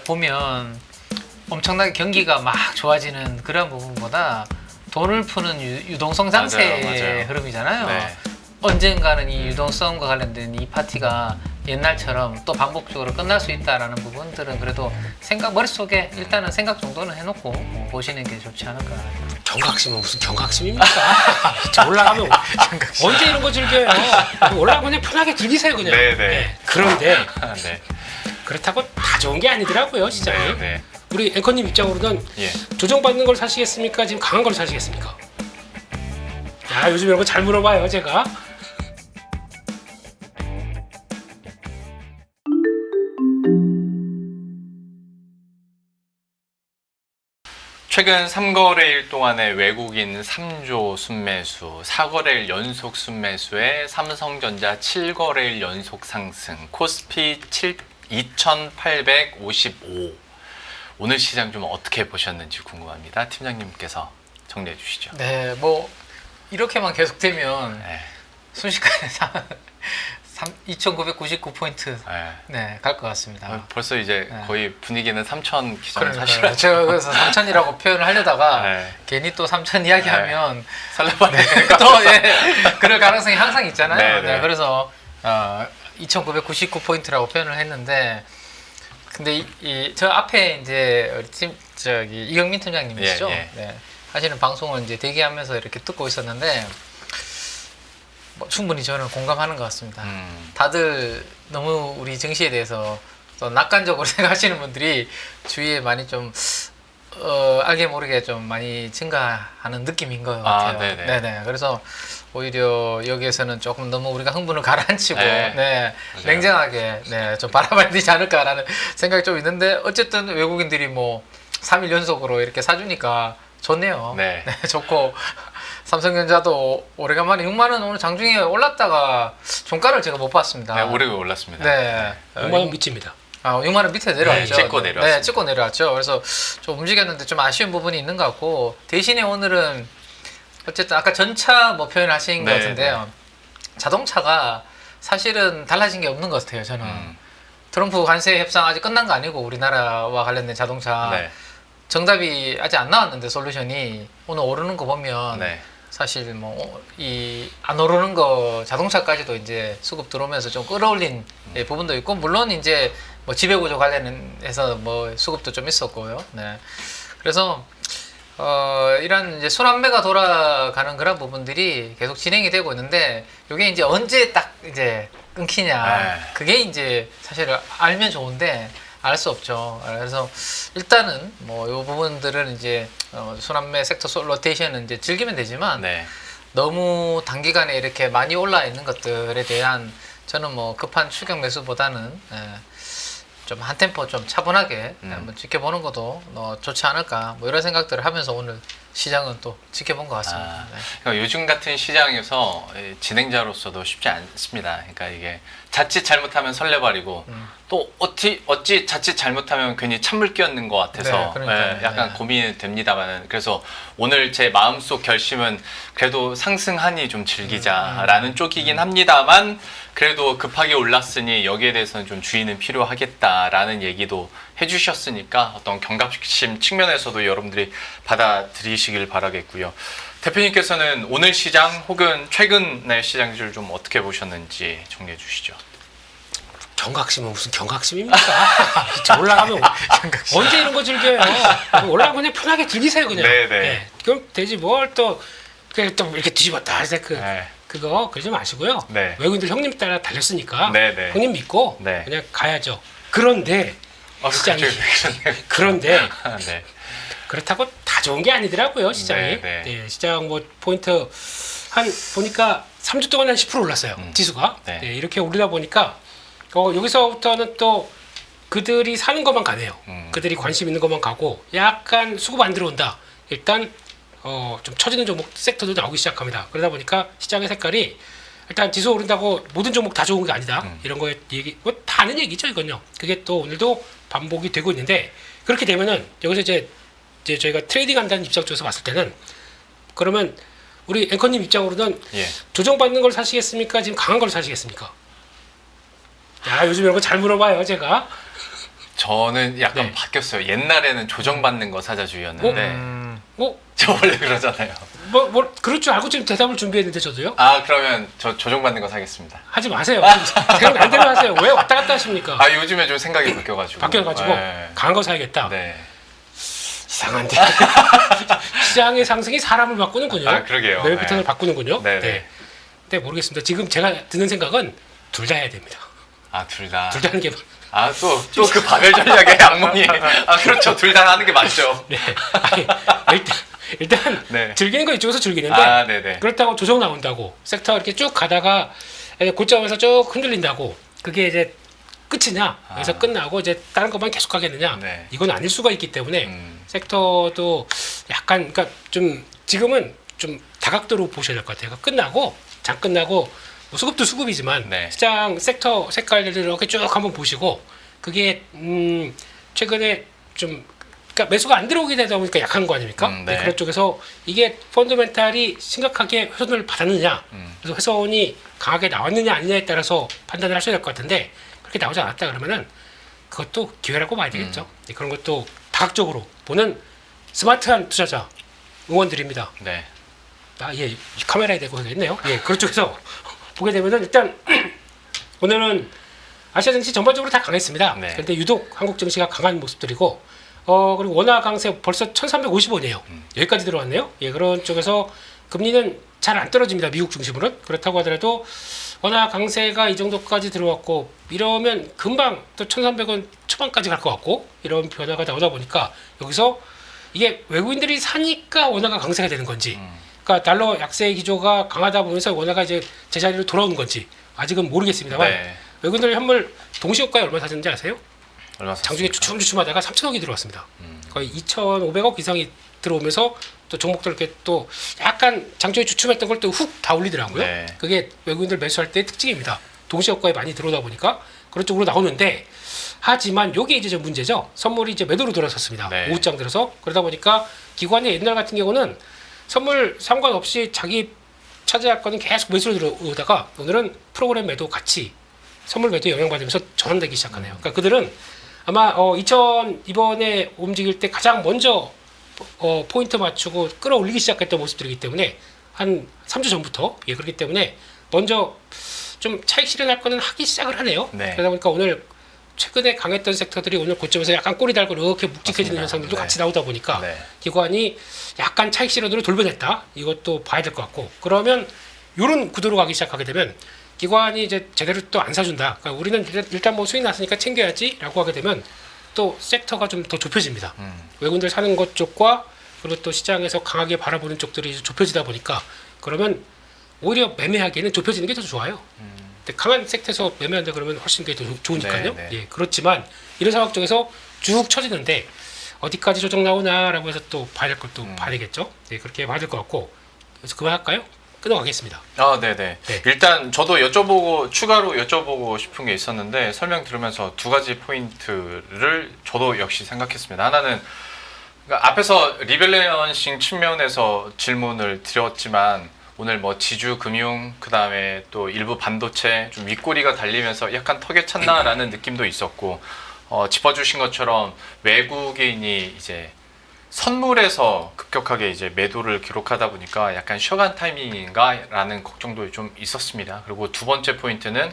보면 엄청나게 경기가 막 좋아지는 그런 부분보다 돈을 푸는 유동성 장세의 맞아요. 흐름이잖아요. 네. 언젠가는 이 유동성과 관련된 이 파티가 옛날처럼 또 반복적으로 끝날 수 있다라는 부분들은 그래도 머릿속에 일단은 생각 정도는 해놓고 보시는 게 좋지 않을까. 경각심은 무슨 경각심입니까? 올라가면 언제 이런 거 즐겨요? 올라가면 그냥 편하게 즐기세요 그냥. 네. 그런데 네. 그렇다고 다 좋은 게 아니더라고요 시장이. 네. 우리 앵커님 입장으로는 예. 조정받는 걸 사시겠습니까? 지금 강한 걸 사시겠습니까? 야 요즘 이런 거 잘 물어봐요 제가. 최근 3거래일 동안의 외국인 3조 순매수, 4거래일 연속 순매수에 삼성전자 7거래일 연속 상승, 코스피 2855. 오늘 시장 좀 어떻게 보셨는지 궁금합니다. 팀장님께서 정리해 주시죠. 네, 뭐 이렇게만 계속되면 네. 순식간에 2,999포인트 네. 갈 것 같습니다. 벌써 이제 네. 거의 분위기는 3,000 기준 그러니까요. 사실은 제가 그래서 3,000이라고 표현을 하려다가 네. 괜히 또 3,000 이야기하면 설레발에 또 그럴 가능성이 항상 있잖아요. 네. 그래서 2,999포인트라고 표현을 했는데 근데 저 앞에 이제 우리 이경민 팀장님이시죠? 예. 네. 하시는 방송을 이제 대기하면서 이렇게 듣고 있었는데 뭐 충분히 저는 공감하는 것 같습니다. 다들 너무 우리 증시에 대해서 또 낙관적으로 생각하시는 분들이 주위에 많이 좀 알게 모르게 좀 많이 증가하는 느낌인 것 같아요. 네네. 그래서 오히려 여기에서는 조금 너무 우리가 흥분을 가라앉히고 냉정하게 좀 바라봐야 되지 않을까라는 생각이 좀 있는데 어쨌든 외국인들이 뭐 3일 연속으로 이렇게 사주니까 좋네요. 네. 좋고 삼성전자도 오래간만에 6만 원 오늘 장중에 올랐다가 종가를 제가 못 봤습니다. 네, 오르게 올랐습니다. 네. 6만 원 미칩니다. 6만 원 밑에 내려왔죠. 찍고 내려왔습니다. 네, 찍고 내려왔죠. 그래서 좀 움직였는데 좀 아쉬운 부분이 있는 것 같고 대신에 오늘은 어쨌든 아까 전차 뭐 표현하신 것 같은데요. 자동차가 사실은 달라진 게 없는 것 같아요. 저는 트럼프 관세 협상 아직 끝난 거 아니고 우리나라와 관련된 자동차 정답이 아직 안 나왔는데 솔루션이 오늘 오르는 거 보면 사실 뭐 안 오르는 거 자동차까지도 이제 수급 들어오면서 좀 끌어올린 부분도 있고 물론 이제 뭐 지배구조 관련해서 뭐 수급도 좀 있었고요. 네. 그래서 이런 이제 순환매가 돌아가는 그런 부분들이 계속 진행이 되고 있는데 이게 이제 언제 딱 이제 끊기냐 그게 이제 사실 알면 좋은데 알 수 없죠. 그래서 일단은 뭐 이 부분들은 이제 순환매 섹터 로테이션은 이제 즐기면 되지만 너무 단기간에 이렇게 많이 올라 있는 것들에 대한 저는 뭐 급한 추격 매수보다는 좀 한 템포 좀 차분하게 한번 지켜보는 것도 좋지 않을까 뭐 이런 생각들을 하면서 오늘 시장은 또 지켜본 것 같습니다. 그러니까 요즘 같은 시장에서 진행자로서도 쉽지 않습니다. 그러니까 이게 자칫 잘못하면 설레발이고 또 어찌 자칫 잘못하면 괜히 찬물 끼얹는 것 같아서 약간 고민이 됩니다만 그래서 오늘 제 마음속 결심은 그래도 상승하니 좀 즐기자라는 쪽이긴 합니다만 그래도 급하게 올랐으니 여기에 대해서는 좀 주의는 필요하겠다라는 얘기도 해주셨으니까 어떤 경각심 측면에서도 여러분들이 받아들이시길 바라겠고요. 대표님께서는 오늘 시장 혹은 최근의 시장을 좀 어떻게 보셨는지 정리해 주시죠. 경각심은 무슨 경각심입니까? 올라가면 언제 이런 거 즐겨요? 올라가면 그냥 편하게 즐기세요 그냥. 그럼 되지 뭘 또 이렇게 뒤집었다 해서 그거 그러지 마시고요. 외국인들 형님 따라 달렸으니까 형님 믿고 그냥 가야죠. 그런데 시장이 그런데 그렇다고 다 좋은 게 아니더라고요 시장이. 시장 뭐 포인트 한 보니까 3주 동안 한 10% 올랐어요 지수가. 이렇게 오르다 보니까 여기서부터는 또 그들이 사는 것만 가네요. 그들이 관심 있는 것만 가고 약간 수급 안 들어온다. 일단 좀 처지는 종목 섹터도 나오기 시작합니다. 그러다 보니까 시장의 색깔이 일단 지수 오른다고 모든 종목 다 좋은 게 아니다. 이런 거에 얘기 뭐 다 아는 얘기죠 이건요. 그게 또 오늘도 반복이 되고 있는데 그렇게 되면은 여기서 이제 저희가 트레이딩 한다는 입장 쪽에서 봤을 때는 그러면 우리 앵커님 입장으로는 조정받는 걸 사시겠습니까? 지금 강한 걸 사시겠습니까? 야 요즘 이런 거 잘 물어봐요 제가. 저는 약간 네. 바뀌었어요. 옛날에는 조정받는 거 사자주의였는데 저 원래 그러잖아요. 뭐 그럴 줄 알고 지금 대답을 준비했는데 저도요. 아 그러면 저 조정받는 거 사겠습니다. 하지 마세요. 생각 안 되면 하세요. 왜 왔다 갔다 하십니까? 아 요즘에 좀 생각이 바뀌어가지고. 네. 강한 거 사야겠다. 네. 이상한데. 시장의 상승이 사람을 바꾸는군요. 아 그러게요. 매매 패턴을 바꾸는군요. 네. 네. 근데 모르겠습니다. 지금 제가 드는 생각은 둘 다 해야 됩니다. 아 둘 다. 둘 다 하는 게 아 또 그 바벨 전략의 악몽이. 아 그렇죠. 둘 다 하는 게 맞죠. 네. 아니, 일단 네. 즐기는 거 이쪽에서 즐기는데 아 네네. 그렇다고 조정 나온다고 섹터 이렇게 쭉 가다가 고점에서 쭉 흔들린다고 그게 이제 끝이냐? 여기서 끝나고 이제 다른 것만 계속 하겠느냐? 네. 이건 아닐 수가 있기 때문에 섹터도 약간 그러니까 좀 지금은 좀 다각도로 보셔야 될 것 같아요. 끝나고 장 끝나고 뭐 수급도 수급이지만 네. 시장 섹터 색깔들을 이렇게 쭉 한번 보시고 그게 최근에 좀 그러니까 매수가 안 들어오게 되다 보니까 약한 거 아닙니까? 네. 그런 쪽에서 이게 펀더멘탈이 심각하게 훼손을 받았느냐, 그래서 훼손이 강하게 나왔느냐 아니냐에 따라서 판단을 하셔야 될 것 같은데 그렇게 나오지 않았다 그러면은 그것도 기회라고 봐야 되겠죠. 그런 것도 다각적으로 보는 스마트한 투자자 응원드립니다. 네. 아, 예, 카메라에 대고 있네요. 예, 그런 쪽에서 보게 되면은 일단 오늘은 아시아 증시 전반적으로 다 강했습니다. 네. 그런데 유독 한국 증시가 강한 모습들이고, 그리고 원화 강세 벌써 1,350원이에요. 여기까지 들어왔네요. 예, 그런 쪽에서 금리는 잘 안 떨어집니다. 미국 중심으로는. 그렇다고 하더라도 원화 강세가 이 정도까지 들어왔고 이러면 금방 또 1,300원 초반까지 갈 것 같고 이런 변화가 나오다 보니까 여기서 이게 외국인들이 사니까 원화가 강세가 되는 건지 그러니까 달러 약세 기조가 강하다 보면서 원화가 이제 제자리로 돌아오는 건지 아직은 모르겠습니다만 네. 외국인들 현물 동시효과에 얼마 사는지 아세요? 얼마 장중에 주춤주춤하다가 3천억이 들어왔습니다. 거의 2,500억 이상이 들어오면서 또 종목들 이렇게 또 약간 장중에 주춤했던 걸 또 훅 다 올리더라고요. 네. 그게 외국인들 매수할 때 특징입니다. 동시효과에 많이 들어오다 보니까 그런 쪽으로 나오는데 하지만 요게 이제 좀 문제죠. 선물이 이제 매도로 돌아섰습니다. 네. 오후장 들어서 그러다 보니까 기관이 옛날 같은 경우는 선물 상관없이 자기 차지할 거는 계속 매수로 들어오다가 오늘은 프로그램 매도 같이 선물 매도 영향받으면서 전환되기 시작하네요. 그러니까 그들은 아마 이번에 움직일 때 가장 먼저 포인트 맞추고 끌어올리기 시작했던 모습들이기 때문에 한 3주 전부터 그렇기 때문에 먼저 좀 차익 실현할 거는 하기 시작을 하네요. 네. 그러다 보니까 오늘 최근에 강했던 섹터들이 오늘 고점에서 약간 꼬리 달고 이렇게 묵직해지는 맞습니다. 현상들도 네. 같이 나오다 보니까 네. 기관이 약간 차익 실현으로 돌변했다. 이것도 봐야 될 것 같고 그러면 이런 구도로 가기 시작하게 되면 기관이 이제 제대로 또 안 사준다. 그러니까 우리는 일단 뭐 수익 났으니까 챙겨야지라고 하게 되면 또 섹터가 좀 더 좁혀집니다. 외국인들 사는 것 쪽과 그리고 또 시장에서 강하게 바라보는 쪽들이 좁혀지다 보니까 그러면 오히려 매매하기에는 좁혀지는 게 더 좋아요. 근데 강한 섹터에서 매매한다 그러면 훨씬 더 좋으니까요. 네, 네. 예, 그렇지만 이런 상황 쪽에서 쭉 쳐지는데 어디까지 조정 나오나라고 해서 또 봐야 될 것도 봐야 되겠죠. 예, 그렇게 봐야 될 것 같고 그래서 그만할까요? 끊어가겠습니다. 아, 네네. 네. 일단 저도 추가로 여쭤보고 싶은 게 있었는데 설명 들으면서 두 가지 포인트를 저도 역시 생각했습니다. 하나는 그러니까 앞에서 리밸런싱 측면에서 질문을 드렸지만 오늘 뭐 지주 금융 그다음에 또 일부 반도체 좀 윗꼬리가 달리면서 약간 턱에 찼나라는 느낌도 있었고 짚어주신 것처럼 외국인이 이제 선물에서 급격하게 이제 매도를 기록하다 보니까 약간 쉬어간 타이밍인가라는 걱정도 좀 있었습니다. 그리고 두 번째 포인트는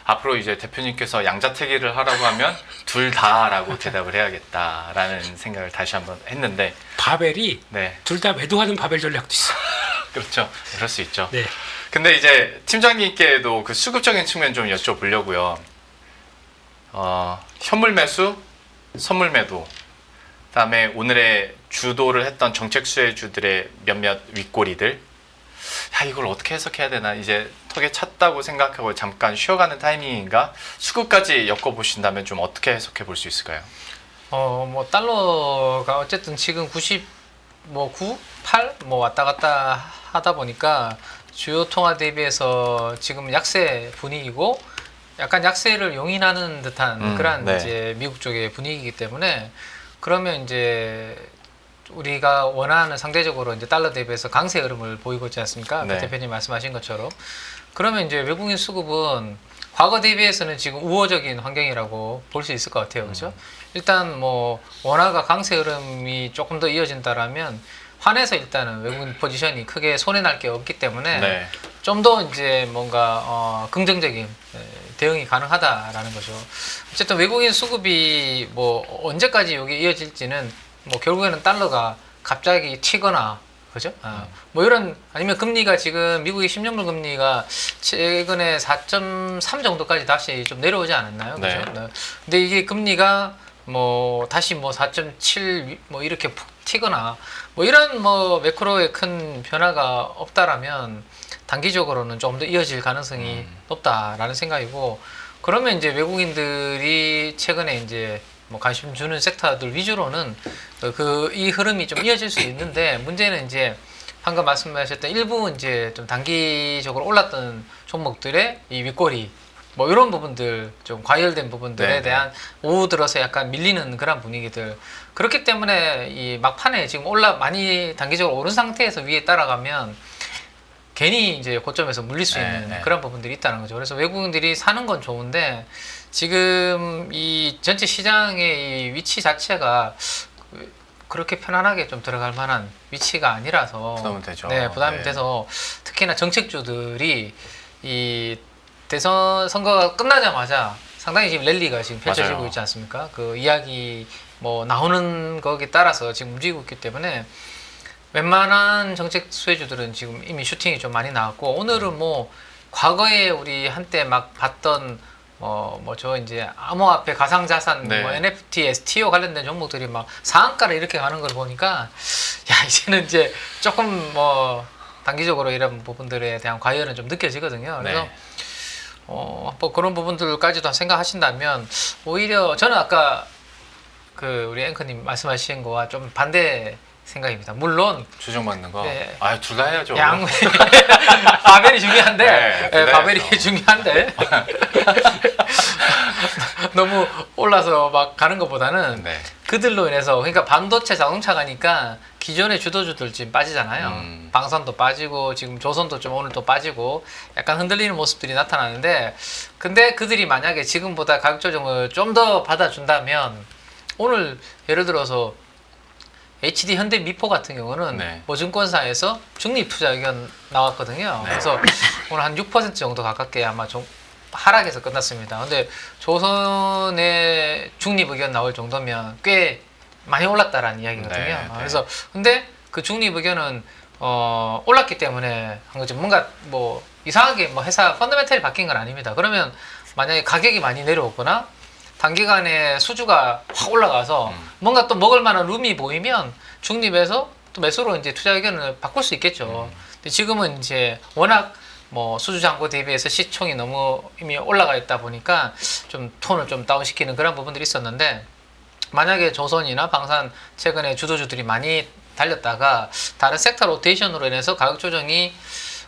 앞으로 이제 대표님께서 양자택일을 하라고 하면 둘 다라고 대답을 해야겠다라는 생각을 다시 한번 했는데 바벨이 네. 둘 다 매도하는 바벨 전략도 있어. 그렇죠. 그럴 수 있죠. 네. 근데 이제 팀장님께도 그 수급적인 측면 좀 여쭤보려고요. 현물 매수, 선물 매도, 그다음에 오늘의 주도를 했던 정책 수혜주들의 몇몇 윗꼬리들. 이걸 어떻게 해석해야 되나? 이제 턱에 찼다고 생각하고 잠깐 쉬어가는 타이밍인가? 수급까지 엮어보신다면 좀 어떻게 해석해 볼 수 있을까요? 뭐 달러가 어쨌든 지금 9 8 뭐 왔다 갔다 하다 보니까 주요 통화 대비해서 지금 약세 분위기고 약간 약세를 용인하는 듯한 그런 네. 이제 미국 쪽의 분위기이기 때문에 그러면 이제 우리가 원하는 상대적으로 이제 달러 대비해서 강세 흐름을 보이고 있지 않습니까? 네. 대표님 말씀하신 것처럼. 그러면 이제 외국인 수급은 과거 대비해서는 지금 우호적인 환경이라고 볼 수 있을 것 같아요. 그렇죠? 일단 뭐 원화가 강세 흐름이 조금 더 이어진다라면 환에서 일단은 외국인 포지션이 크게 손해날 게 없기 때문에 네. 좀 더 이제 뭔가 긍정적인 대응이 가능하다라는 거죠. 어쨌든 외국인 수급이 뭐 언제까지 여기 이어질지는 뭐 결국에는 달러가 갑자기 튀거나 그죠? 뭐 이런 아니면 금리가 지금 미국의 10년물 금리가 최근에 4.3 정도까지 다시 좀 내려오지 않았나요? 그죠? 네. 근데 이게 금리가 뭐 다시 뭐 4.7 뭐 이렇게 푹 튀거나 뭐 이런 뭐 매크로의 큰 변화가 없다라면 단기적으로는 좀 더 이어질 가능성이 높다라는 생각이고 그러면 이제 외국인들이 최근에 이제 뭐 관심 주는 섹터들 위주로는 이 흐름이 좀 이어질 수 있는데 문제는 이제 방금 말씀하셨던 일부 이제 좀 단기적으로 올랐던 종목들의 이 윗꼬리 뭐 이런 부분들 좀 과열된 부분들에 네네. 대한 오후 들어서 약간 밀리는 그런 분위기들 그렇기 때문에 이 막판에 지금 많이 단기적으로 오른 상태에서 위에 따라가면 괜히 이제 고점에서 물릴 수 있는 네. 그런 부분들이 있다는 거죠. 그래서 외국인들이 사는 건 좋은데 지금 이 전체 시장의 이 위치 자체가 그렇게 편안하게 좀 들어갈 만한 위치가 아니라서 부담은 되죠. 네, 부담이 네. 돼서 특히나 정책주들이 이 대선 선거가 끝나자마자 상당히 지금 랠리가 지금 펼쳐지고 맞아요. 있지 않습니까? 그 이야기 뭐 나오는 거기에 따라서 지금 움직이고 있기 때문에 웬만한 정책 수혜주들은 지금 이미 슈팅이 좀 많이 나왔고 오늘은 뭐 과거에 우리 한때 막 봤던 저 이제 암호화폐 가상자산 네. 뭐 NFT, STO 관련된 종목들이 막 상한가를 이렇게 가는 걸 보니까 야 이제는 이제 조금 뭐 단기적으로 이런 부분들에 대한 과열은 좀 느껴지거든요. 그래서 네. 뭐 그런 부분들까지도 생각하신다면 오히려 저는 아까 그 우리 앵커님 말씀하신 거와 좀 반대 생각입니다. 물론 조정받는 거. 네. 아, 둘 다 해야죠. 바벨이 중요한데, 네, 네, 네, 바벨이 해야죠. 중요한데 너무 올라서 막 가는 것보다는 네. 그들로 인해서 그러니까 반도체 자동차 가니까 기존의 주도주들 지금 빠지잖아요. 방산도 빠지고 지금 조선도 좀 오늘 또 빠지고 약간 흔들리는 모습들이 나타나는데 근데 그들이 만약에 지금보다 가격 조정을 좀 더 받아준다면 오늘 예를 들어서 HD 현대 미포 같은 경우는 네. 모증권사에서 중립 투자 의견 나왔거든요. 네. 그래서 오늘 한 6% 정도 가깝게 아마 좀 하락해서 끝났습니다. 근데 조선의 중립 의견 나올 정도면 꽤 많이 올랐다라는 이야기거든요. 네, 네. 그래서 근데 그 중립 의견은 올랐기 때문에 한 거죠. 뭔가 뭐 이상하게 뭐 회사 펀더멘털이 바뀐 건 아닙니다. 그러면 만약에 가격이 많이 내려오거나 단기간에 수주가 확 올라가서 뭔가 또 먹을 만한 룸이 보이면 중립에서 또 매수로 이제 투자 의견을 바꿀 수 있겠죠. 근데 지금은 이제 워낙 뭐 수주 잔고 대비해서 시총이 너무 이미 올라가 있다 보니까 좀 톤을 좀 다운시키는 그런 부분들이 있었는데 만약에 조선이나 방산 최근에 주도주들이 많이 달렸다가 다른 섹터 로테이션으로 인해서 가격 조정이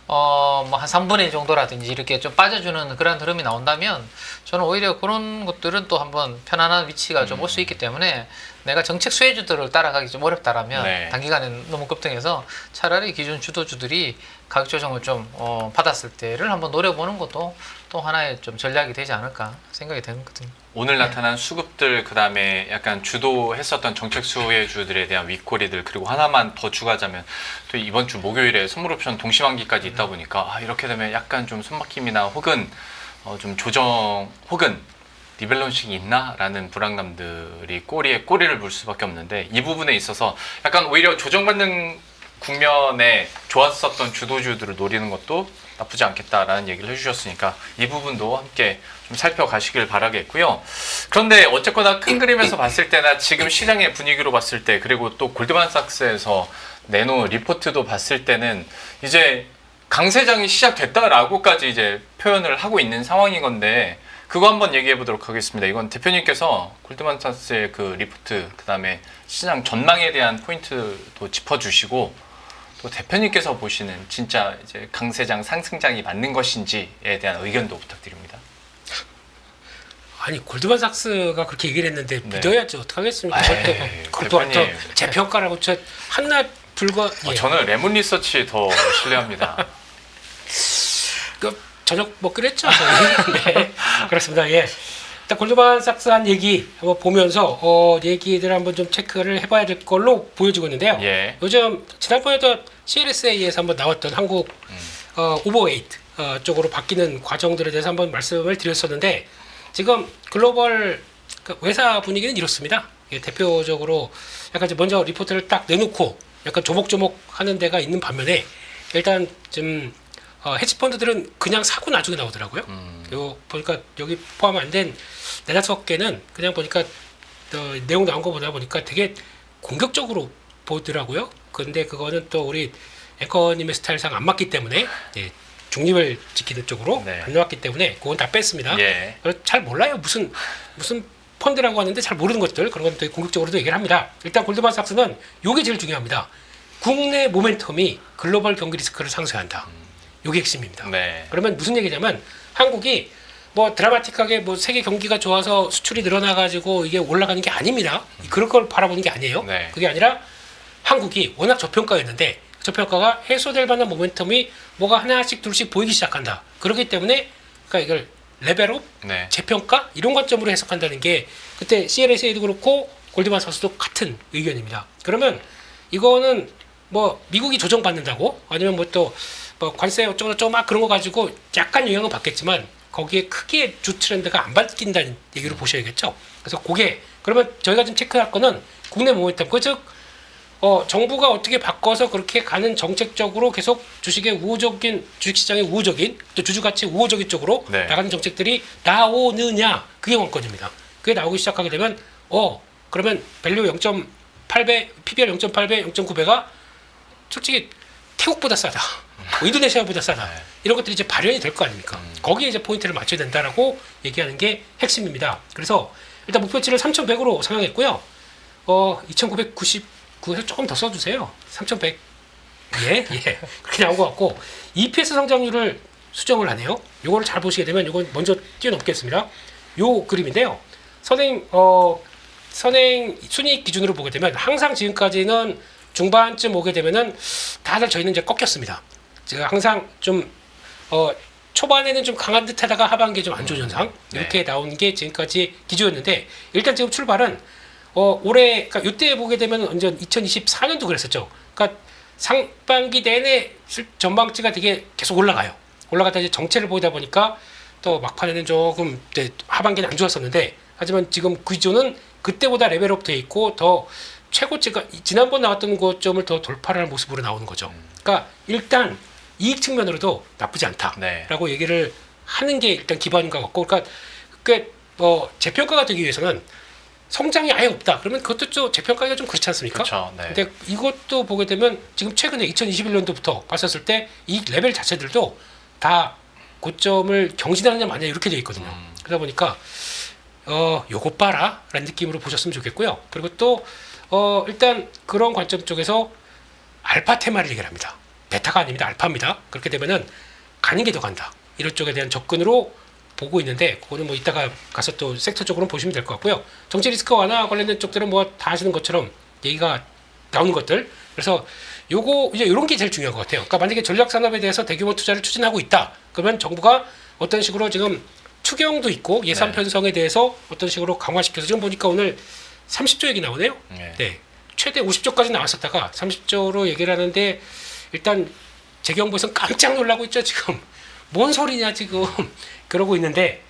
뭐 한 3분의 1 정도라든지 이렇게 좀 빠져주는 그런 흐름이 나온다면 저는 오히려 그런 것들은 또 한번 편안한 위치가 좀 올 수 있기 때문에 내가 정책 수혜주들을 따라가기 좀 어렵다라면 네. 단기간에 너무 급등해서 차라리 기존 주도주들이 가격 조정을 좀 받았을 때를 한번 노려보는 것도 또 하나의 좀 전략이 되지 않을까 생각이 되거든요. 오늘 나타난 수급들 그다음에 약간 주도했었던 정책 수혜주들에 대한 윗꼬리들 그리고 하나만 더 추가하자면 또 이번 주 목요일에 선물옵션 동시만기까지 있다 보니까 이렇게 되면 약간 좀 손막힘이나 혹은 좀 조정 혹은 리밸런싱이 있나라는 불안감들이 꼬리에 꼬리를 물 수밖에 없는데 이 부분에 있어서 약간 오히려 조정받는 국면에 좋았었던 주도주들을 노리는 것도 나쁘지 않겠다라는 얘기를 해주셨으니까 이 부분도 함께 좀 살펴가시길 바라겠고요. 그런데 어쨌거나 큰 그림에서 봤을 때나 지금 시장의 분위기로 봤을 때 그리고 또 골드만삭스에서 내놓은 리포트도 봤을 때는 이제 강세장이 시작됐다라고까지 이제 표현을 하고 있는 상황인 건데 그거 한번 얘기해 보도록 하겠습니다. 이건 대표님께서 골드만삭스의 그 리포트 그다음에 시장 전망에 대한 포인트도 짚어주시고 또 대표님께서 보시는 진짜 이제 강세장 상승장이 맞는 것인지에 대한 의견도 부탁드립니다. 아니 골드만삭스가 그렇게 얘기를 했는데 네. 믿어야지 어떡하겠습니까? 그것도 대표님. 또 재평가라고 저 한날 불과 저는 레몬 리서치 더 신뢰합니다. 저녁 먹기로 했죠. 저희. 네, 그렇습니다. 예. 일단 골드만삭스한 얘기 한번 보면서 얘기들 한번 좀 체크를 해봐야 될 걸로 보여지고 있는데요. 예. 요즘 지난번에도 CLSA에서 한번 나왔던 한국 오버웨이트 쪽으로 바뀌는 과정들에 대해서 한번 말씀을 드렸었는데 지금 글로벌 회사 분위기는 이렇습니다. 예, 대표적으로 약간 이제 먼저 리포트를 딱 내놓고 약간 조목조목 하는 데가 있는 반면에 일단 좀 헤지펀드들은 그냥 사고 나중에 나오더라고요. 요 보니까 여기 포함 안 된 네다섯 개는 그냥 보니까 내용 나온 거 보다 보니까 되게 공격적으로 보더라고요. 근데 그거는 또 우리 앵커님의 스타일상 안 맞기 때문에 예, 중립을 지키는 쪽으로 네. 안 나왔기 때문에 그건 다 뺐습니다. 예. 잘 몰라요. 무슨 펀드라고 하는데 잘 모르는 것들 그런 건 되게 공격적으로도 얘기를 합니다. 일단 골드만삭스는 요게 제일 중요합니다. 국내 모멘텀이 글로벌 경기 리스크를 상쇄한다. 요게 핵심입니다. 네. 그러면 무슨 얘기냐면 한국이 뭐 드라마틱하게 뭐 세계 경기가 좋아서 수출이 늘어나가지고 이게 올라가는 게 아닙니다. 그런 걸 바라보는 게 아니에요. 네. 그게 아니라 한국이 워낙 저평가였는데 저평가가 해소될 만한 모멘텀이 뭐가 하나씩 둘씩 보이기 시작한다. 그렇기 때문에 그러니까 이걸 레벨업, 네. 재평가 이런 관점으로 해석한다는 게 그때 CLSA도 그렇고 골드만삭스도 같은 의견입니다. 그러면 이거는 뭐 미국이 조정받는다고 아니면 뭐 또 뭐 관세 어쩌고 저쩌고 막 그런 거 가지고 약간 영향은 받겠지만 거기에 크게 주 트렌드가 안 바뀐다는 얘기로 보셔야겠죠. 그래서 그게 그러면 저희가 지금 체크할 거는 국내 모멘텀 즉 정부가 어떻게 바꿔서 그렇게 가는 정책적으로 계속 주식의 우호적인 주식시장의 우호적인 또 주주가치 우호적인 쪽으로 네. 나가는 정책들이 나오느냐 그게 관건입니다. 그게 나오기 시작하게 되면 그러면 밸류 0.8배, PBR 0.8배, 0.9배가 솔직히 태국보다 싸다. 뭐 인도네시아보다 싸다. 네. 이런 것들이 이제 발현이 될 거 아닙니까? 거기에 이제 포인트를 맞춰야 된다라고 얘기하는 게 핵심입니다. 그래서 일단 목표치를 3,100으로 상향했고요. 2,999에서 조금 더 써주세요. 3,100. 예. 그렇게 나온 것 같고 EPS 성장률을 수정을 하네요. 요거를 잘 보시게 되면 요건 먼저 뛰어넘겠습니다. 요 그림인데요. 선행 순이익 기준으로 보게 되면 항상 지금까지는 중반쯤 오게 되면은 다들 저희는 이제 꺾였습니다. 제가 항상 좀 초반에는 좀 강한 듯하다가 하반기에 좀 안 좋은 현상 이렇게 나온 게 지금까지 기조였는데 일단 지금 출발은 올해 그러니까 이때 보게 되면 언제 2024년도 그랬었죠. 그러니까 상반기 내내 전망치가 되게 계속 올라가요. 올라가다 이제 정체를 보이다 보니까 또 막판에는 조금 하반기는 안 좋았었는데 하지만 지금 그 기조는 그때보다 레벨업 돼 있고 더 최고치가 지난번 나왔던 고점을 더 돌파를 할 모습으로 나오는 거죠. 그러니까 일단 이익 측면으로도 나쁘지 않다라고 네. 얘기를 하는 게 일단 기반인 것 같고, 그러니까 재평가가 되기 위해서는 성장이 아예 없다. 그러면 그것도 좀 재평가가 좀 그렇지 않습니까? 그렇죠. 네. 근데 이것도 보게 되면 지금 최근에 2021년도부터 봤었을 때 이 레벨 자체들도 다 고점을 경신하느냐 마냐 이렇게 돼 있거든요. 그러다 보니까 요거 봐라 라는 느낌으로 보셨으면 좋겠고요. 그리고 또 일단 그런 관점 쪽에서 알파 테마를 얘기를 합니다. 베타가 아닙니다. 알파입니다. 그렇게 되면은 가는 게 더 간다. 이런 쪽에 대한 접근으로 보고 있는데 그거는 뭐 이따가 가서 또 섹터적으로 보시면 될 것 같고요. 정치 리스크 완화 관련된 쪽들은 뭐 다 아시는 것처럼 얘기가 나오는 것들. 그래서 요거 이제 이런 게 제일 중요한 것 같아요. 그러니까 만약에 전략 산업에 대해서 대규모 투자를 추진하고 있다. 그러면 정부가 어떤 식으로 지금 추경도 있고 예산 편성에 대해서 어떤 식으로 강화시켜서 지금 보니까 오늘 30조 얘기 나오네요. 네. 최대 50조까지 나왔었다가 30조로 얘기를 하는데 일단 재경부에서는 깜짝 놀라고 있죠. 지금 뭔 소리냐 지금 그러고 있는데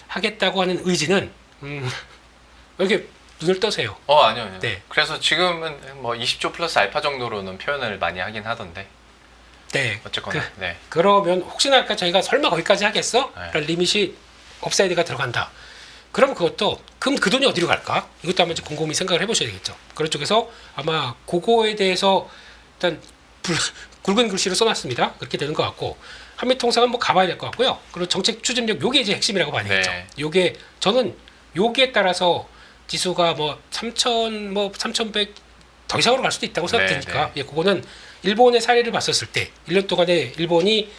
하겠다고 하는 의지는 왜 이렇게 눈을 떠세요? 아니요. 네. 그래서 지금은 뭐 20조 플러스 알파 정도로는 표현을 많이 하긴 하던데. 네. 어쨌거나. 네. 그러면 혹시나 아까 저희가 설마 거기까지 하겠어? 라는 리밋이 업사이드가 들어간다. 그럼 그것도 그럼 그 돈이 어디로 갈까? 이것도 한번 이제 곰곰이 생각을 해보셔야 되겠죠. 그런 쪽에서 아마 그거에 대해서 일단 굵은 글씨로 써놨습니다. 그렇게 되는 것 같고 한미통상은 뭐 가봐야 될 것 같고요. 그리고 정책 추진력 요게 이제 핵심이라고 봐야겠죠. 네. 요게 저는 요기에 따라서 지수가 뭐 3,100 더 이상으로 갈 수도 있다고 생각되니까 예, 그거는 일본의 사례를 봤었을 때 1년 동안에 일본이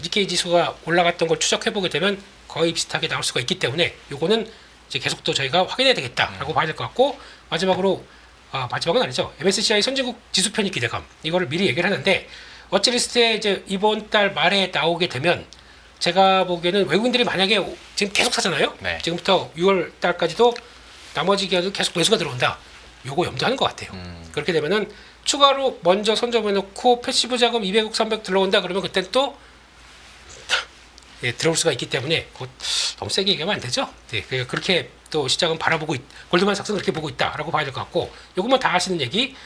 니케이 지수가 올라갔던 걸 추적해보게 되면 거의 비슷하게 나올 수가 있기 때문에 요거는 이제 계속 또 저희가 확인해야 되겠다라고 봐야 될 것 같고 마지막으로 마지막은 아니죠. MSCI 선진국 지수 편입 기대감 이거를 미리 얘기를 하는데 워치리스트에 이제 이번 달 말에 나오게 되면 제가 보기에는 외국인들이 만약에 지금 계속 사잖아요. 네. 지금부터 6월 달까지도 나머지 기간도 계속 매수가 들어온다. 요거 염두하는 것 같아요. 그렇게 되면은 추가로 먼저 선점해놓고 패시브 자금 200억 300 들어온다 그러면 그땐 또 예, 들어올 수가 있기 때문에 그거 너무 세게 얘기하면 안 되죠. 네, 그렇게 또 시장은 바라보고 골드만삭스는 그렇게 보고 있다라고 봐야 될 것 같고 요것만 다 하시는 얘기.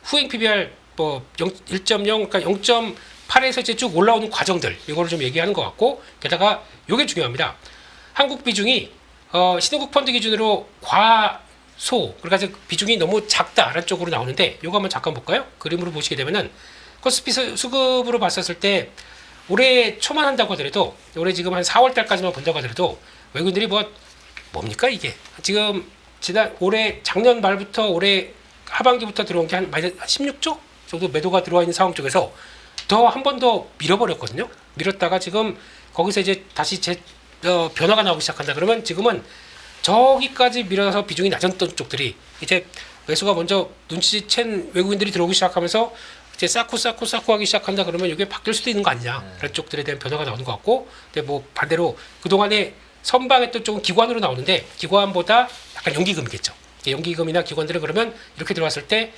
후행 PBR 뭐 1.0 그러니까 0.8에서 이제 쭉 올라오는 과정들 이거를 좀 얘기하는 것 같고 게다가 요게 중요합니다. 한국 비중이 신흥국 펀드 기준으로 과소 그러니까 비중이 너무 작다라는 쪽으로 나오는데 요거 한번 잠깐 볼까요? 그림으로 보시게 되면은 코스피 수급으로 봤었을 때 올해 초만 한다고 하더라도 올해 지금 한 4월 달까지만 본다고 하더라도 외국인들이 뭡니까 이게 지금 올해 작년 말부터 올해 하반기부터 들어온 게 한 16조 정도 매도가 들어와 있는 상황 쪽에서 더 한 번 더 밀어버렸거든요. 밀었다가 지금 거기서 이제 다시 변화가 나오기 시작한다. 그러면 지금은 저기까지 밀어서 비중이 낮았던 쪽들이 이제 매수가 먼저 눈치챈 외국인들이 들어오기 시작하면서 이제 쌓고 하기 시작한다 그러면 이게 바뀔 수도 있는 거 아니냐 그런 쪽들에 대한 변화가 나오는 것 같고 근데 뭐 반대로 그동안에 선방했던 쪽은 기관으로 나오는데 기관보다 약간 연기금이겠죠. 연기금이나 기관들은 그러면 이렇게 들어왔을 때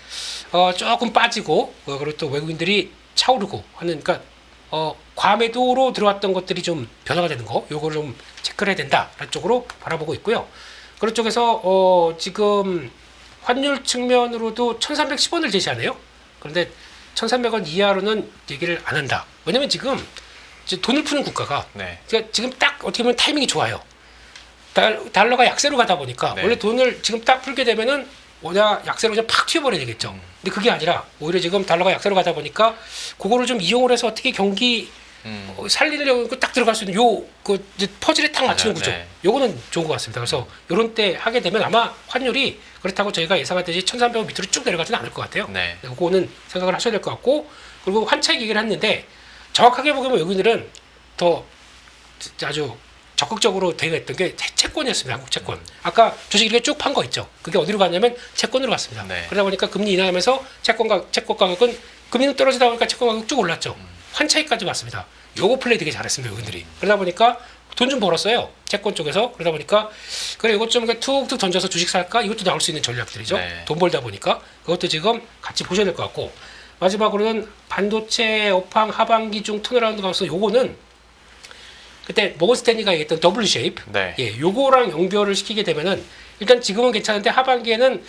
조금 빠지고 그리고 또 외국인들이 차오르고 하는 그러니까 과매도로 들어왔던 것들이 좀 변화가 되는 거 요거를 좀 체크를 해야 된다라는 쪽으로 바라보고 있고요. 그런 쪽에서 지금 환율 측면으로도 1,310원을 제시하네요. 그런데 1,300원 이하로는 얘기를 안 한다. 왜냐면 지금 이제 돈을 푸는 국가가 네. 그러니까 지금 딱 어떻게 보면 타이밍이 좋아요. 달러가 약세로 가다 보니까 네. 원래 돈을 지금 딱 풀게 되면은 뭐냐 약세로 그냥 팍 튀어버려야 되겠죠. 근데 그게 아니라 오히려 지금 달러가 약세로 가다 보니까 그거를 좀 이용을 해서 어떻게 경기 살리려고 딱 들어갈 수 있는 이제 퍼즐에 딱 맞추는 구조. 네. 요거는 좋은 것 같습니다. 그래서 요런 때 하게 되면 아마 환율이 그렇다고 저희가 예상하듯이 1,300원 밑으로 쭉 내려가지는 않을 것 같아요. 네. 그거는 생각을 하셔야 될 것 같고 그리고 환차익 얘기를 했는데 정확하게 보면 외국인들은 더 아주 적극적으로 대응했던 게 채권이었습니다. 한국 채권. 아까 주식 이렇게 쭉 판 거 있죠. 그게 어디로 갔냐면 채권으로 갔습니다. 네. 그러다 보니까 금리 인하하면서 채권 가격은 금리는 떨어지다 보니까 채권 가격 쭉 올랐죠. 환차익까지 왔습니다. 요거 플레이 되게 잘했습니다. 외국인들이. 그러다 보니까 돈 좀 벌었어요. 채권 쪽에서. 그러다 보니까 그래 이것 좀 툭툭 던져서 주식 살까? 이것도 나올 수 있는 전략들이죠. 네. 돈 벌다 보니까 그것도 지금 같이 보셔야 될 것 같고 마지막으로는 반도체 업황 하반기 중 턴어라운드 가서 요거는 그때 모건 스탠리가 얘기했던 W 쉐이프, 네. 예, 요거랑 연결을 시키게 되면은 일단 지금은 괜찮은데 하반기에는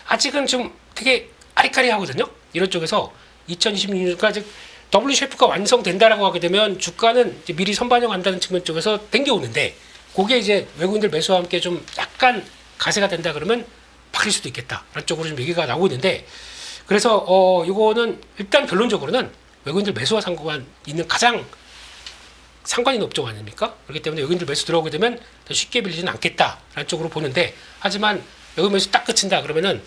아직은 좀 되게 아리까리하거든요. 이런 쪽에서 2026년까지 W 쉐이프가 완성된다라고 하게 되면 주가는 이제 미리 선반영한다는 측면 쪽에서 땡겨오는데 그게 이제 외국인들 매수와 함께 좀 약간 가세가 된다 그러면 바뀔 수도 있겠다라는 쪽으로 좀 얘기가 나오고 있는데 그래서 이거는 일단 결론적으로는 외국인들 매수와 상관 있는 가장 상관이 있는 업종 아닙니까? 그렇기 때문에 외국인들 매수 들어오게 되면 더 쉽게 빌리지는 않겠다라는 쪽으로 보는데 하지만 여기 매수 딱 그친다 그러면은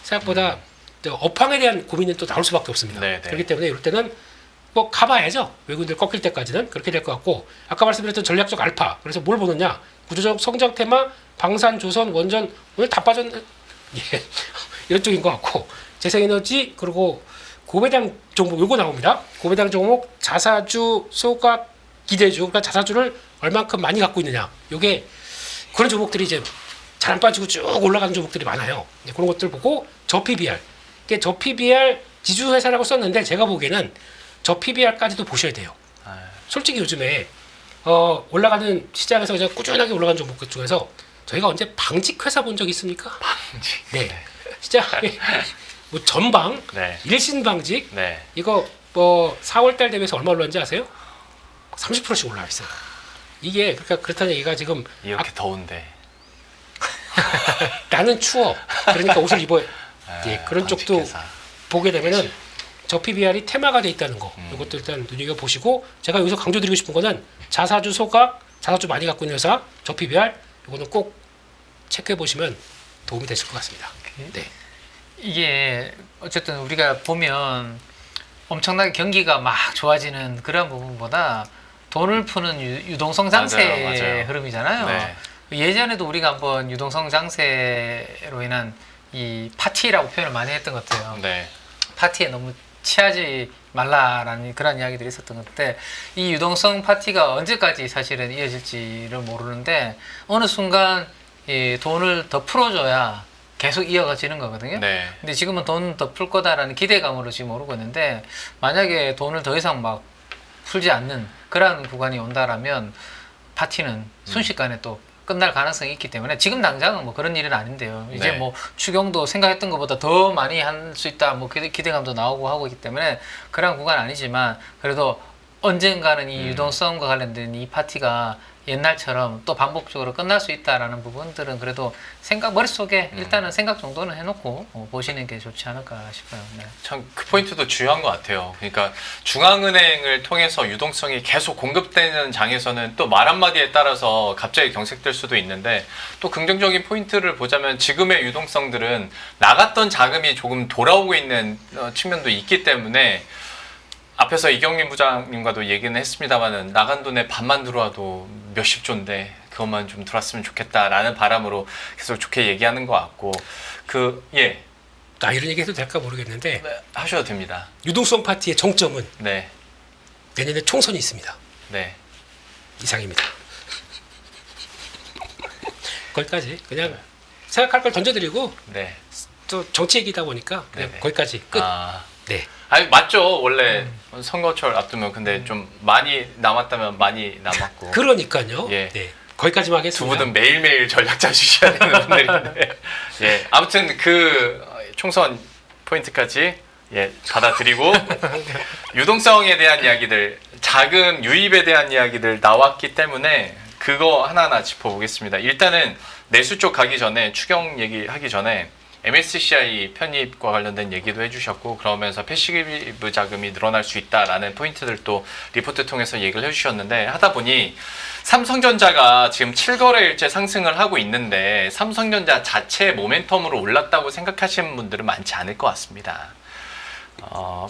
생각보다 업황에 대한 고민은 또 나올 수밖에 없습니다. 네, 네. 그렇기 때문에 이럴 때는 뭐 가봐야죠. 외국인들 꺾일 때까지는 그렇게 될 것 같고 아까 말씀드렸던 전략적 알파 그래서 뭘 보느냐 구조적 성장 테마 방산 조선 원전 오늘 다 빠졌네 예. 이런 쪽인 것 같고 재생에너지 그리고 고배당 종목 요거 나옵니다. 고배당 종목 자사주 소각 기대주 그러니까 자사주를 얼만큼 많이 갖고 있느냐 요게 그런 종목들이 이제 잘 안 빠지고 쭉 올라가는 종목들이 많아요. 그런 것들 보고 저 PBR 저 PBR 지주회사라고 썼는데 제가 보기에는 저 PBR까지도 보셔야 돼요. 솔직히 요즘에 올라가는 시장에서 그냥 꾸준하게 올라가는 종목 중에서 저희가 언제 방직회사 본 적 있습니까? 방직. 네. 시장에 뭐 전방, 네. 일신방직 네. 이거 뭐 4월달 대비해서 얼마 올랐는지 아세요? 30%씩 올라와 있어요. 이게 그러니까 그렇다는 얘기가 지금 이렇게 더운데. 나는 추워. 그러니까 옷을 입어야. 예, 그런 쪽도 방직회사. 보게 되면은 저 PBR이 테마가 돼 있다는 거. 이것도 일단 눈여겨 보시고 제가 여기서 강조드리고 싶은 거는 자사주 소각, 자사주 많이 갖고 있는 회사 저 PBR 이거는 꼭 체크해 보시면 도움이 되실 것 같습니다. 네. 이게 어쨌든 우리가 보면 엄청나게 경기가 막 좋아지는 그런 부분보다 돈을 푸는 유동성 장세의 맞아요. 흐름이잖아요. 네. 예전에도 우리가 한번 유동성 장세로 인한 이 파티라고 표현을 많이 했던 것 같아요. 네. 파티에 너무 취하지 말라라는 그런 이야기들이 있었던 건데 이 유동성 파티가 언제까지 사실은 이어질지를 모르는데 어느 순간 이 돈을 더 풀어줘야 계속 이어가지는 거거든요. 네. 근데 지금은 돈 더 풀 거다라는 기대감으로 지금 오르고 있는데 만약에 돈을 더 이상 막 풀지 않는 그런 구간이 온다라면 파티는 순식간에 또 끝날 가능성이 있기 때문에 지금 당장은 뭐 그런 일은 아닌데요. 이제 네. 뭐 추경도 생각했던 것보다 더 많이 할 수 있다 뭐 기대감도 나오고 하고 있기 때문에 그런 구간 아니지만 그래도 언젠가는 이 유동성과 관련된 이 파티가 옛날처럼 또 반복적으로 끝날 수 있다라는 부분들은 그래도 머릿속에 일단은 생각 정도는 해놓고 보시는 게 좋지 않을까 싶어요. 네. 참 그 포인트도 중요한 것 같아요. 그러니까 중앙은행을 통해서 유동성이 계속 공급되는 장에서는 또 말 한마디에 따라서 갑자기 경색될 수도 있는데 또 긍정적인 포인트를 보자면 지금의 유동성들은 나갔던 자금이 조금 돌아오고 있는 측면도 있기 때문에 앞에서 이경민 부장님과도 얘기는 했습니다만은 나간 돈의 반만 들어와도 몇십 조인데 그것만 좀 들어왔으면 좋겠다라는 바람으로 계속 좋게 얘기하는 것 같고 예. 이런 얘기 해도 될까 모르겠는데 네, 하셔도 됩니다. 유동성 파티의 정점은 네. 내년에 총선이 있습니다. 네. 이상입니다. 거기까지 그냥 생각할 걸 던져드리고 네. 또 정치 얘기다 보니까 그냥 네네. 거기까지 끝. 네. 아니 맞죠. 원래 선거철 앞두면 근데 좀 많이 남았다면 많이 남았고. 그러니까요. 예. 네. 거기까지만 두 하겠습니다. 분은 매일매일 전략 짜주셔야 되는 분들인데. 예. 아무튼 그 총선 포인트까지 받아들이고 유동성에 대한 이야기들, 자금 유입에 대한 이야기들 나왔기 때문에 그거 하나하나 짚어보겠습니다. 일단은 내수 쪽 가기 전에 추경 얘기하기 전에 MSCI 편입과 관련된 얘기도 해주셨고 그러면서 패시브 자금이 늘어날 수 있다라는 포인트들도 리포트 통해서 얘기를 해주셨는데 하다 보니 삼성전자가 지금 7거래일째 상승을 하고 있는데 삼성전자 자체의 모멘텀으로 올랐다고 생각하시는 분들은 많지 않을 것 같습니다.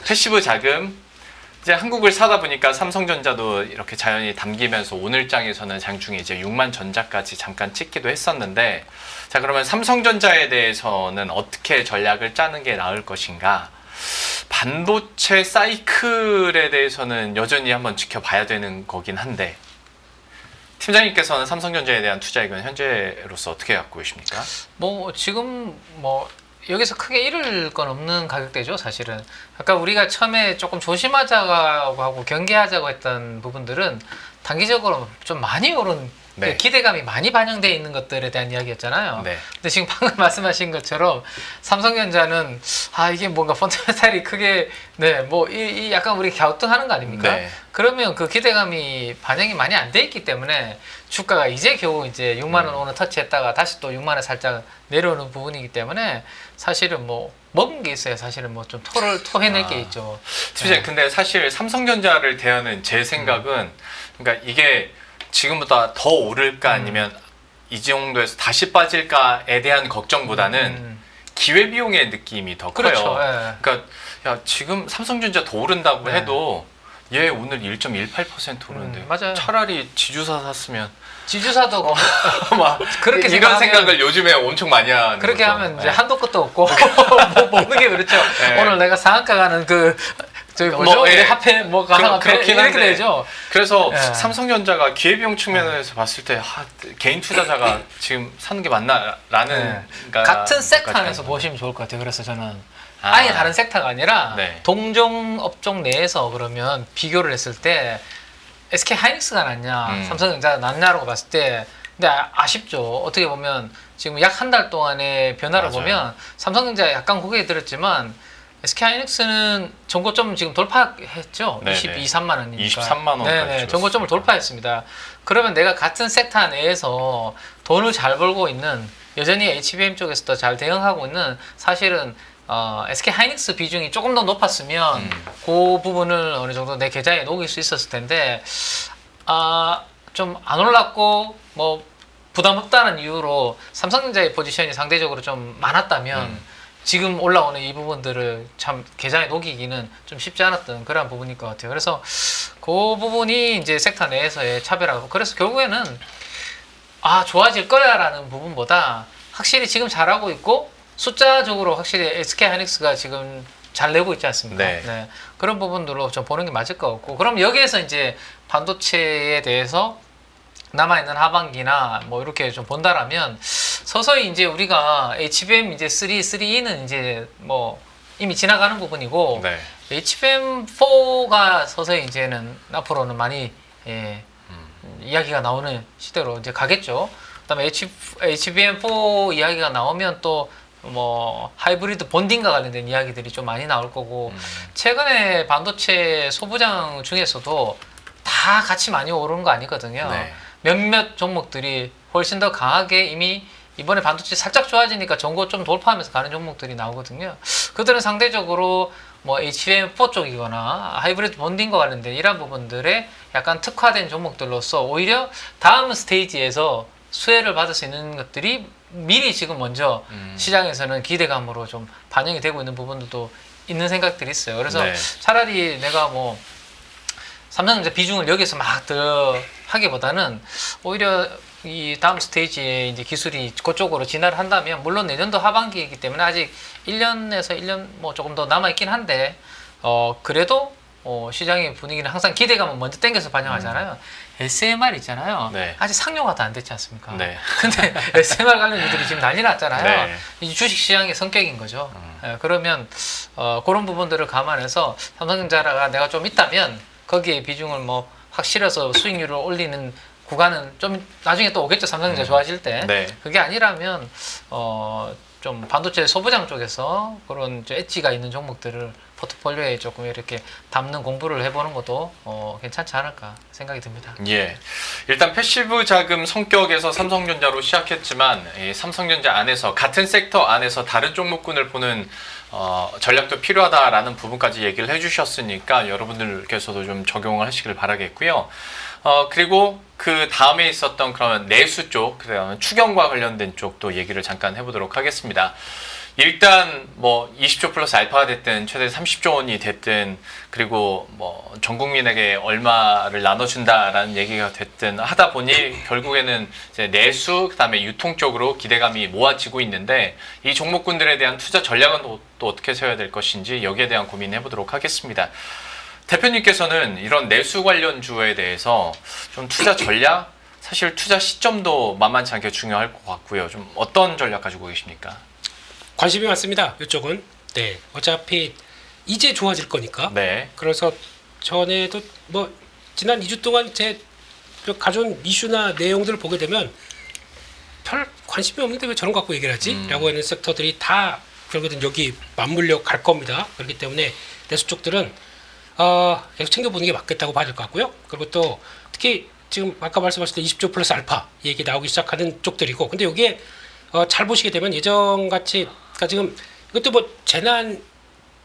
패시브 자금 이제 한국을 사다 보니까 삼성전자도 이렇게 자연히 담기면서 오늘 장에서는 장중에 이제 6만 전자까지 잠깐 찍기도 했었는데 자 그러면 삼성전자에 대해서는 어떻게 전략을 짜는 게 나을 것인가? 반도체 사이클에 대해서는 여전히 한번 지켜봐야 되는 거긴 한데 팀장님께서는 삼성전자에 대한 투자 의견 현재로서 어떻게 갖고 계십니까? 뭐 지금 뭐 여기서 크게 잃을 건 없는 가격대죠, 사실은. 아까 우리가 처음에 조금 조심하자고 하고 경계하자고 했던 부분들은 단기적으로 좀 많이 오른 네. 기대감이 많이 반영되어 있는 것들에 대한 이야기였잖아요. 네. 근데 지금 방금 말씀하신 것처럼 삼성전자는 이게 뭔가 펀더멘탈이 크게 이 약간 우리 갸우뚱하는 거 아닙니까? 네. 그러면 그 기대감이 반영이 많이 안 돼 있기 때문에 주가가 이제 겨우 이제 6만 원 오늘 터치했다가 다시 또 6만 원 살짝 내려오는 부분이기 때문에 사실은 뭐 먹은 게 있어야 사실은 뭐 좀 토해낼 게 있죠. 팀장님 근데 사실 삼성전자를 대하는 제 생각은 그러니까 이게 지금보다 더 오를까 아니면 이 정도에서 다시 빠질까에 대한 걱정보다는 기회비용의 느낌이 더 그렇죠. 커요. 예. 그러니까 야, 지금 삼성전자 더 오른다고 네. 해도 얘 오늘 1.18% 오르는데 맞아요. 차라리 지주사 샀으면 지주사도 막 그렇게 이런 생각하면- 생각을 요즘에 엄청 많이 하는 그렇게 거죠. 하면 이제 네. 한도 끝도 없고 먹는 게 그렇죠. 네. 오늘 내가 상한가 가는 저기 뭐죠? 뭐, 예. 우리 하페 뭐 가상화폐 그렇긴 이렇게 한데. 되죠. 그래서 예. 삼성전자가 기회비용 측면에서 봤을 때 개인 투자자가 지금 사는 게 맞나라는 같은 섹터 것까지 안에서 가는 보시면 좋을 것 같아요. 그래서 저는 아예 다른 섹터가 아니라 네. 동종 업종 내에서 그러면 비교를 했을 때 SK 하이닉스가 낫냐, 삼성전자가 낫냐라고 봤을 때 근데 아쉽죠. 어떻게 보면 지금 약 한 달 동안의 변화를 맞아요. 보면 삼성전자 약간 고개에 들었지만 SK 하이닉스는 전고점 지금 돌파했죠. 네네. 22, 3만 원이니까. 23만 원까지 네네. 찍었습니다. 전고점을 돌파했습니다. 그러면 내가 같은 sek터 내에서 돈을 잘 벌고 있는 여전히 HBM 쪽에서도 잘 대응하고 있는 사실은 SK 하이닉스 비중이 조금 더 높았으면 그 부분을 어느 정도 내 계좌에 녹일 수 있었을 텐데 좀 안 올랐고 뭐 부담 없다는 이유로 삼성전자의 포지션이 상대적으로 좀 많았다면 지금 올라오는 이 부분들을 참 계좌에 녹이기는 좀 쉽지 않았던 그런 부분일 것 같아요. 그래서 그 부분이 이제 섹터 내에서의 차별하고 그래서 결국에는 좋아질 거야라는 부분보다 확실히 지금 잘하고 있고 숫자적으로 확실히 SK 하이닉스가 지금 잘 내고 있지 않습니까? 네. 네. 그런 부분들로 좀 보는 게 맞을 것 같고, 그럼 여기에서 이제 반도체에 대해서 남아있는 하반기나 뭐 이렇게 좀 본다라면 서서히 이제 우리가 HBM 이제 3E는 이제 뭐 이미 지나가는 부분이고, 네. HBM4가 서서히 이제는 앞으로는 많이 이야기가 나오는 시대로 이제 가겠죠. 그다음에 HBM4 이야기가 나오면 또 뭐 하이브리드 본딩과 관련된 이야기들이 좀 많이 나올 거고, 최근에 반도체 소부장 중에서도 다 같이 많이 오른 거 아니거든요. 네. 몇몇 종목들이 훨씬 더 강하게 이미 이번에 반도체 살짝 좋아지니까 전고 좀 돌파하면서 가는 종목들이 나오거든요. 그들은 상대적으로 뭐 HBM4 쪽이거나 하이브리드 본딩과 관련된 이런 부분들에 약간 특화된 종목들로서 오히려 다음 스테이지에서 수혜를 받을 수 있는 것들이 미리 지금 먼저 시장에서는 기대감으로 좀 반영이 되고 있는 부분들도 있는 생각들이 있어요. 그래서 네. 차라리 내가 뭐 삼성전자 비중을 여기서 막 더 하기보다는 오히려 이 다음 스테이지에 이제 기술이 그쪽으로 진화를 한다면, 물론 내년도 하반기이기 때문에 아직 1년에서 1년 뭐 조금 더 남아 있긴 한데, 그래도 시장의 분위기는 항상 기대감은 먼저 땡겨서 반영하잖아요. SMR 있잖아요. 네. 아직 상용화도 안 됐지 않습니까? 네. 근데 SMR 관련 일들이 지금 난리 났잖아요. 네. 이 주식 시장의 성격인 거죠. 그러면 그런 부분들을 감안해서 삼성전자가 내가 좀 있다면 거기에 비중을 뭐 확 실어서 수익률을 올리는 구간은 좀 나중에 또 오겠죠. 삼성전자 좋아질 때. 네. 그게 아니라면 좀 반도체 소부장 쪽에서 그런 엣지가 있는 종목들을 포트폴리오에 조금 이렇게 담는 공부를 해보는 것도 괜찮지 않을까 생각이 듭니다. 예. 일단 패시브 자금 성격에서 삼성전자로 시작했지만, 이 삼성전자 안에서 같은 섹터 안에서 다른 종목군을 보는 전략도 필요하다라는 부분까지 얘기를 해주셨으니까 여러분들께서도 좀 적용을 하시길 바라겠고요. 그리고 그 다음에 있었던 그런 내수 쪽, 그다음에 추경과 관련된 쪽도 얘기를 잠깐 해보도록 하겠습니다. 일단 뭐 20조 플러스 알파가 됐든 최대 30조 원이 됐든, 그리고 뭐 전 국민에게 얼마를 나눠준다라는 얘기가 됐든 하다 보니 결국에는 이제 내수 그다음에 유통 쪽으로 기대감이 모아지고 있는데, 이 종목군들에 대한 투자 전략은 또 어떻게 세워야 될 것인지 여기에 대한 고민해 보도록 하겠습니다. 대표님께서는 이런 내수 관련주에 대해서 좀 투자 전략, 사실 투자 시점도 만만치 않게 중요할 것 같고요. 좀 어떤 전략 가지고 계십니까? 관심이 많습니다. 이쪽은. 네. 어차피 이제 좋아질 거니까. 네. 그래서 전에도 뭐 지난 2주 동안 제 가져온 이슈나 내용들을 보게 되면 별 관심이 없는데 왜 저런 거 갖고 얘기를 하지? 라고 하는 섹터들이 다 결국은 여기 맞물려 갈 겁니다. 그렇기 때문에 내수 쪽들은 계속 챙겨보는 게 맞겠다고 봐야 될 것 같고요. 그리고 또 특히 지금 아까 말씀하셨던 20조 플러스 알파 얘기 나오기 시작하는 쪽들이고, 근데 여기에 잘 보시게 되면 예전같이, 그러니까 지금 이것도 뭐 재난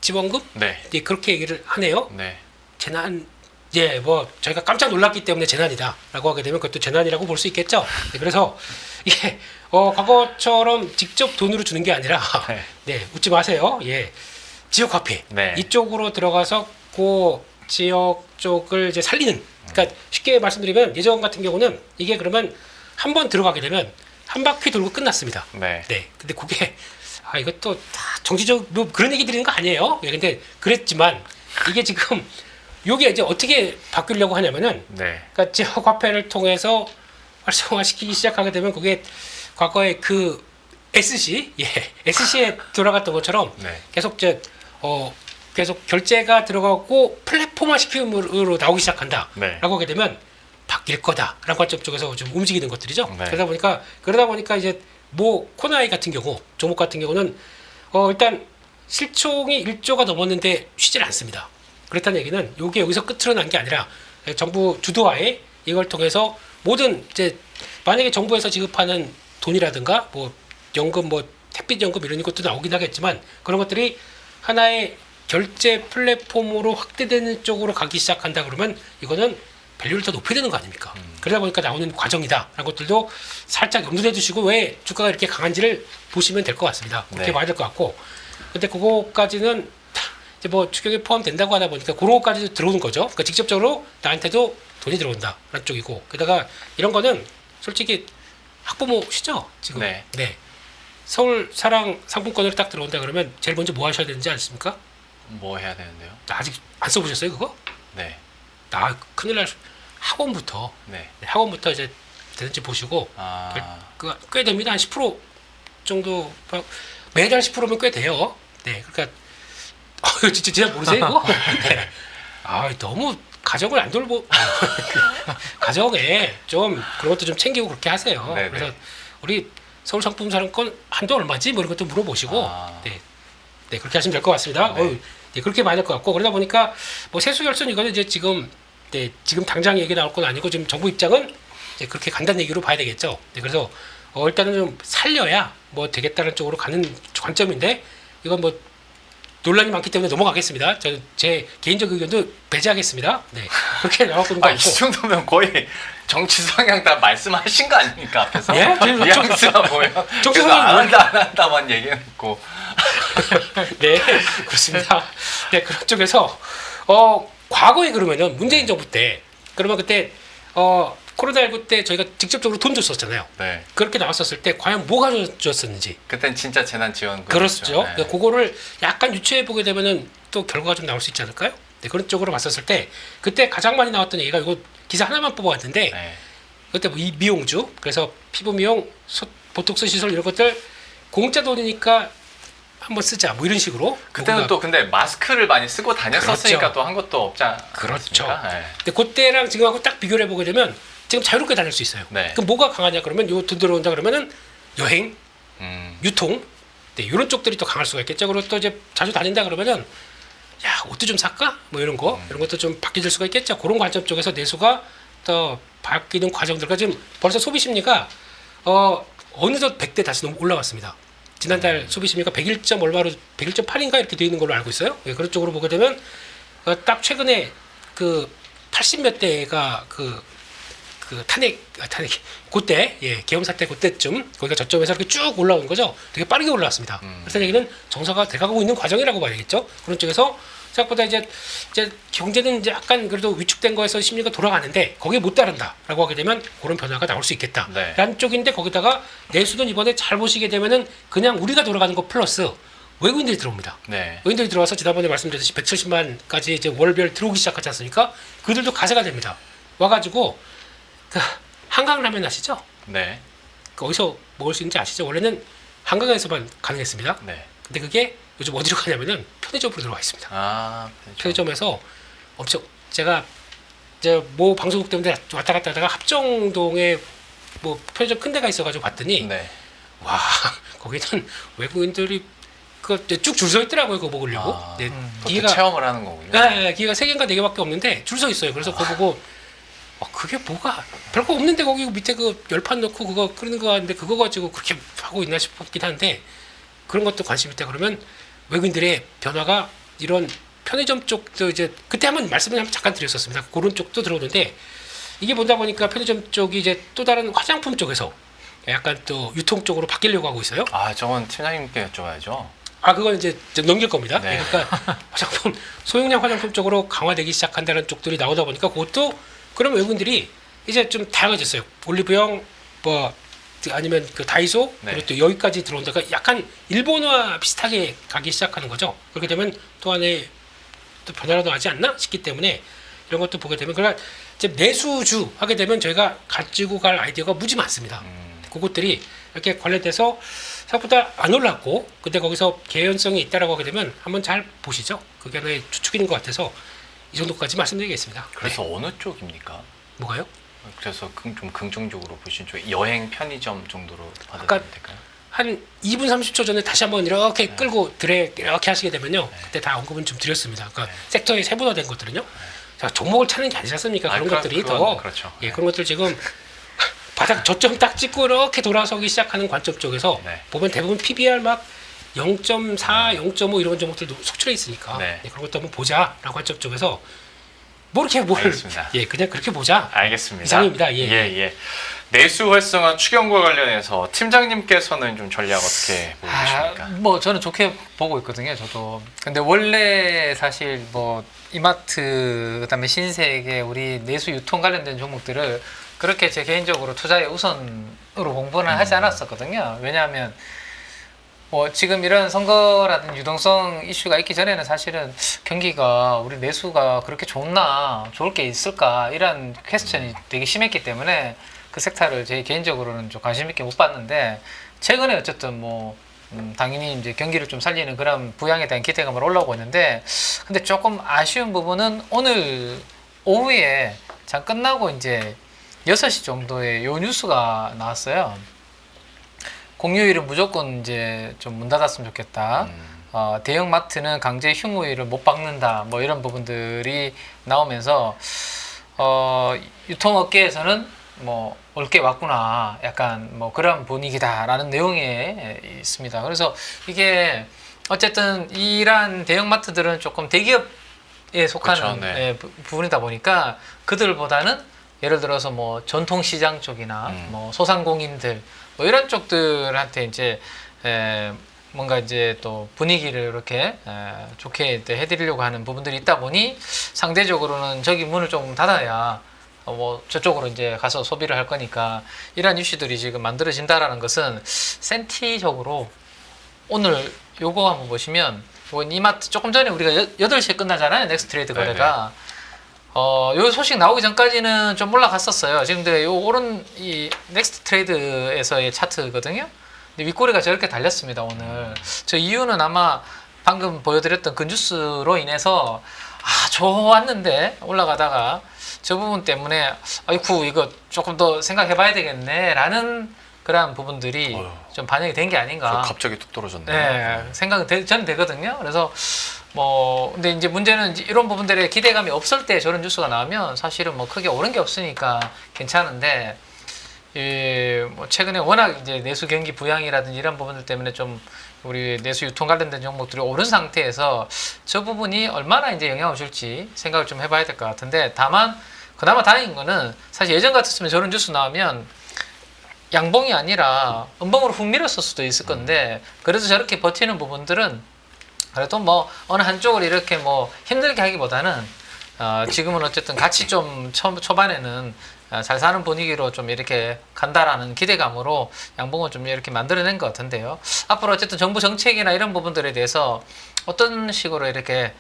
지원금? 네. 예, 그렇게 얘기를 하네요. 네. 재난, 예, 뭐 저희가 깜짝 놀랐기 때문에 재난이다라고 하게 되면 그것도 재난이라고 볼 수 있겠죠. 네, 그래서 이게 과거처럼 직접 돈으로 주는 게 아니라, 네. 네, 웃지 마세요. 예, 지역 화폐 네. 이쪽으로 들어가서 그 지역 쪽을 이제 살리는. 그러니까 쉽게 말씀드리면 예전 같은 경우는 이게 그러면 한 번 들어가게 되면 한 바퀴 돌고 끝났습니다. 네. 네. 근데 그게 이것도 다 정치적 뭐 그런 얘기 드리는 거 아니에요. 예, 근데 그랬지만 이게 지금 요게 이제 어떻게 바뀌려고 하냐면은, 네. 그러니까 지역 화폐를 통해서 활성화시키기 시작하게 되면 그게 과거에 그 SC, 예, SC에 돌아갔던 것처럼 네. 계속 계속 결제가 들어가고 플랫폼화 시킴으로 나오기 시작한다라고 네. 하게 되면 바뀔 거다라는 관점 쪽에서 좀 움직이는 것들이죠. 네. 그러다 보니까 이제 뭐 코나이 같은 경우, 종목 같은 경우는 일단 실총이 1조가 넘었는데 쉬질 않습니다. 그렇다는 얘기는 이게 여기서 끝으로 난 게 아니라 정부 주도하에 이걸 통해서 모든 이제 만약에 정부에서 지급하는 돈이라든가 뭐 연금, 뭐 택배 연금 이런 것도 나오긴 하겠지만, 그런 것들이 하나의 결제 플랫폼으로 확대되는 쪽으로 가기 시작한다 그러면 이거는 밸류를 더 높여야 되는 거 아닙니까? 그러다 보니까 나오는 과정이다라는 것들도 살짝 염두해 두시고 왜 주가가 이렇게 강한지를 보시면 될 것 같습니다. 그렇게 네. 봐야 될 것 같고, 근데 그거까지는 이제 뭐 추경에 포함된다고 하다 보니까 그거까지도 들어오는 거죠. 그러니까 직접적으로 나한테도 돈이 들어온다라는 쪽이고, 게다가 이런 거는 솔직히 학부모시죠 지금. 네. 네. 서울 사랑 상품권으로 딱 들어온다 그러면 제일 먼저 뭐 하셔야 되는지 아십니까? 뭐 해야 되는데요? 아직 안 써보셨어요 그거? 네. 큰일 날 학원부터 네. 학원부터 이제 되는지 보시고 꽤 됩니다. 한 10% 정도 매달 10%면 꽤 돼요. 네, 그러니까 진짜 모르세요 이거? 네. 너무 가정을 안 돌보 가정에 좀 그런 것도 좀 챙기고 그렇게 하세요. 네네. 그래서 우리 서울 상품 사랑권 한도 얼마지? 뭐 이런 것도 물어보시고 네, 그렇게 하시면 될 것 같습니다. 네. 네, 그렇게 많이 할 것 같고 그러다 보니까 뭐 세수 결손 이거는 이제 지금 당장 얘기 나올 건 아니고 지금 정부 입장은 이제 그렇게 간단 얘기로 봐야 되겠죠. 네, 그래서 일단은 좀 살려야 뭐 되겠다는 쪽으로 가는 관점인데 이건 뭐 논란이 많기 때문에 넘어가겠습니다. 저는 제 개인적 의견도 배제하겠습니다. 네, 그렇게 나왔거든요. 이 정도면 거의 정치 성향 다 말씀하신 거 아닙니까 앞에서? 예? 뉘앙스가 보면 정치 그래서 성향이 안 한다만 얘기해놓고 네, 그렇습니다. 네, 그런 쪽에서 과거에 그러면은 문재인 정부 때 그러면 그때 코로나19 때 저희가 직접적으로 돈 줬었잖아요. 네. 그렇게 나왔었을 때 과연 뭐가 줬었는지. 그땐 진짜 재난지원금 그렇죠. 네. 그거를 약간 유추해 보게 되면은 또 결과가 좀 나올 수 있지 않을까요? 네, 그런 쪽으로 봤었을 때 그때 가장 많이 나왔던 얘기가 이거 기사 하나만 뽑아왔는데 네. 그때 뭐 이 미용주 그래서 피부 미용, 보톡스 시술 이런 것들 공짜 돈이니까 한번 쓰자 뭐 이런 식으로. 그때는 또 근데 마스크를 많이 쓰고 다녔었으니까 그렇죠. 또 한 것도 없지 그렇죠. 않습니까? 네. 근데 그때랑 지금하고 딱 비교를 해보게 되면 지금 자유롭게 다닐 수 있어요. 네. 그럼 뭐가 강하냐 그러면 요 돈 들어온다 그러면은 여행, 유통, 네, 이런 쪽들이 또 강할 수가 있겠죠. 그리고 또 이제 자주 다닌다 그러면은 야 옷도 좀 살까? 뭐 이런 거 이런 것도 좀 바뀌질 수가 있겠죠. 그런 관점 쪽에서 내수가 더 바뀌는 과정들과 지금 벌써 소비 심리가 어느덧 100대 다시 너무 올라왔습니다. 지난달 소비 심리가 101점 얼마로 101.8인가 이렇게 되어 있는 걸로 알고 있어요. 예, 그런 쪽으로 보게 되면 딱 최근에 그 80몇 대가 그 탄핵 그때 계엄 사태 그때쯤 거기가 저점에서 이렇게 쭉 올라온 거죠. 되게 빠르게 올라왔습니다. 그래서 얘기는 정서가 돼가고 있는 과정이라고 봐야겠죠. 그런 쪽에서 생각보다 이제 경제는 이제 약간 그래도 위축된 거에서 심리가 돌아가는데 거기에 못 따른다라고 하게 되면 그런 변화가 나올 수 있겠다. 네. 라는 쪽인데 거기다가 내수는 이번에 잘 보시게 되면은 그냥 우리가 돌아가는 거 플러스 외국인들이 들어옵니다. 네. 외국인들이 들어와서 지난번에 말씀드렸듯이 170만까지 이제 월별 들어오기 시작하지 않습니까? 그들도 가세가 됩니다. 와가지고 그 한강라면 아시죠? 네. 그 어디서 먹을 수 있는지 아시죠? 원래는 한강에서만 가능했습니다. 네. 근데 그게 요즘 어디로 가냐면은 편의점으로 들어와 있습니다. 편의점에서 엄청 제가 이제 뭐 방송국 때문에 왔다 갔다 하다가 합정동에 뭐 편의점 큰 데가 있어가지고 봤더니 네. 와 거기는 외국인들이 그 쭉 줄 서 있더라고요. 그거 먹으려고. 네, 기계가 체험을 하는 거군요. 네, 기계가 3개인가 4개밖에 없는데 줄 서 있어요. 그래서 그거 보고 그게 뭐가 별거 없는데 거기 밑에 그 열판 넣고 그거 끓이는 거 하는데 그거 가지고 그렇게 하고 있나 싶긴 한데 그런 것도 관심 있다 그러면 외국인들의 변화가 이런 편의점 쪽도 이제 그때 한번 말씀을 잠깐 드렸었습니다. 그런 쪽도 들어오는데 이게 보다 보니까 편의점 쪽이 이제 또 다른 화장품 쪽에서 약간 또 유통 쪽으로 바뀌려고 하고 있어요. 저건 팀장님께 여쭤봐야죠. 그건 이제 넘길 겁니다. 네. 그러니까 화장품 소형량 화장품 쪽으로 강화되기 시작한다는 쪽들이 나오다 보니까 그것도 그러면 외국인들이 이제 좀 다양해졌어요. 올리브영 뭐 아니면 그 다이소 네. 그리고 또 여기까지 들어온다가 약간 일본화 비슷하게 가기 시작하는 거죠. 그렇게 되면 또 안에 또 변화라도 하지 않나 싶기 때문에 이런 것도 보게 되면 그러니까 이제 내수주 하게 되면 저희가 가지고 갈 아이디어가 무지 많습니다. 그것들이 이렇게 관련돼서 생각보다 안 올랐고 근데 거기서 개연성이 있다라고 하게 되면 한번 잘 보시죠. 그게 하나의 추측인 것 같아서 이 정도까지 말씀드리겠습니다. 그래서 어느 쪽입니까? 뭐가요? 그래서 좀 긍정적으로 보신 쪽 여행 편의점 정도로 아까 받아들이면 될까요? 한 2분 30초 전에 다시 한번 이렇게 끌고 이렇게 하시게 되면요. 그때 다 언급은 좀 드렸습니다. 그러니까 섹터에 세분화된 것들은요. 자, 종목을 찾는 게 아니지 않습니까? 그런 것들이 더 그렇죠. 그런 것들 지금 바닥 저점 딱 찍고 이렇게 돌아서기 시작하는 관점 쪽에서 보면 대부분 PBR 막 0.4, 0.5 이런 종목들도 속출해 있으니까 그런 것도 한번 보자라고 관점 쪽에서 뭐 이렇게 알겠습니다. 그냥 그렇게 보자. 알겠습니다. 이상입니다. 예. 내수 활성화 추경과 관련해서 팀장님께서는 좀 전략 어떻게 보고 계십니까? 뭐 저는 좋게 보고 있거든요. 저도. 근데 원래 사실 뭐 이마트 그다음에 신세계 우리 내수 유통 관련된 종목들을 그렇게 제 개인적으로 투자의 우선으로 공부는 하지 않았었거든요. 왜냐하면 지금 이런 선거라든 유동성 이슈가 있기 전에는 사실은 경기가 우리 내수가 그렇게 좋을 게 있을까 이런 퀘스천이 되게 심했기 때문에 그 섹터를 제 개인적으로는 좀 관심 있게 못 봤는데 최근에 어쨌든 당연히 이제 경기를 좀 살리는 그런 부양에 대한 기대감을 올라오고 있는데 근데 조금 아쉬운 부분은 오늘 오후에 장 끝나고 이제 6시 정도에 요 뉴스가 나왔어요. 공휴일은 무조건 이제 좀 문 닫았으면 좋겠다. 대형 마트는 강제 휴무일을 못 박는다. 뭐 이런 부분들이 나오면서 유통업계에서는 올 게 왔구나. 약간 그런 분위기다라는 내용이 있습니다. 그래서 이게 어쨌든 이러한 대형 마트들은 조금 대기업에 속하는 그렇죠, 네. 부분이다 보니까 그들보다는 예를 들어서 전통시장 쪽이나 소상공인들 이런 쪽들한테 이제 뭔가 이제 또 분위기를 이렇게 좋게 해드리려고 하는 부분들이 있다 보니 상대적으로는 저기 문을 조금 닫아야 저쪽으로 이제 가서 소비를 할 거니까 이러한 이슈들이 지금 만들어진다라는 것은 센티적으로 오늘 요거 한번 보시면 이마트 조금 전에 우리가 8시에 끝나잖아요. 넥스트레이드 거래가. 요 소식 나오기 전까지는 좀 올라갔었어요. 지금 근데 요 오른 이 넥스트 트레이드에서의 차트거든요. 근데 윗꼬리가 저렇게 달렸습니다, 오늘. 저 이유는 아마 방금 보여드렸던 그 뉴스로 인해서 좋았는데 올라가다가 저 부분 때문에 아이쿠 이거 조금 더 생각해 봐야 되겠네 라는 그런 부분들이 좀 반영이 된 게 아닌가. 갑자기 뚝 떨어졌네. 네, 생각은 저는 되거든요. 그래서 근데 이제 문제는 이런 부분들에 기대감이 없을 때 저런 뉴스가 나오면 사실은 크게 오른 게 없으니까 괜찮은데, 최근에 워낙 이제 내수 경기 부양이라든지 이런 부분들 때문에 좀 우리 내수 유통 관련된 종목들이 오른 상태에서 저 부분이 얼마나 이제 영향을 줄지 생각을 좀 해봐야 될 것 같은데, 다만 그나마 다행인 거는 사실 예전 같았으면 저런 뉴스 나오면 양봉이 아니라 음봉으로 훅 밀었을 수도 있을 건데, 그래도 저렇게 버티는 부분들은 그래도 어느 한쪽을 이렇게 힘들게 하기보다는 지금은 어쨌든 같이 좀 초반에는 잘 사는 분위기로 좀 이렇게 간다라는 기대감으로 양봉을 좀 이렇게 만들어낸 것 같은데요. 앞으로 어쨌든 정부 정책이나 이런 부분들에 대해서 어떤 식으로 이렇게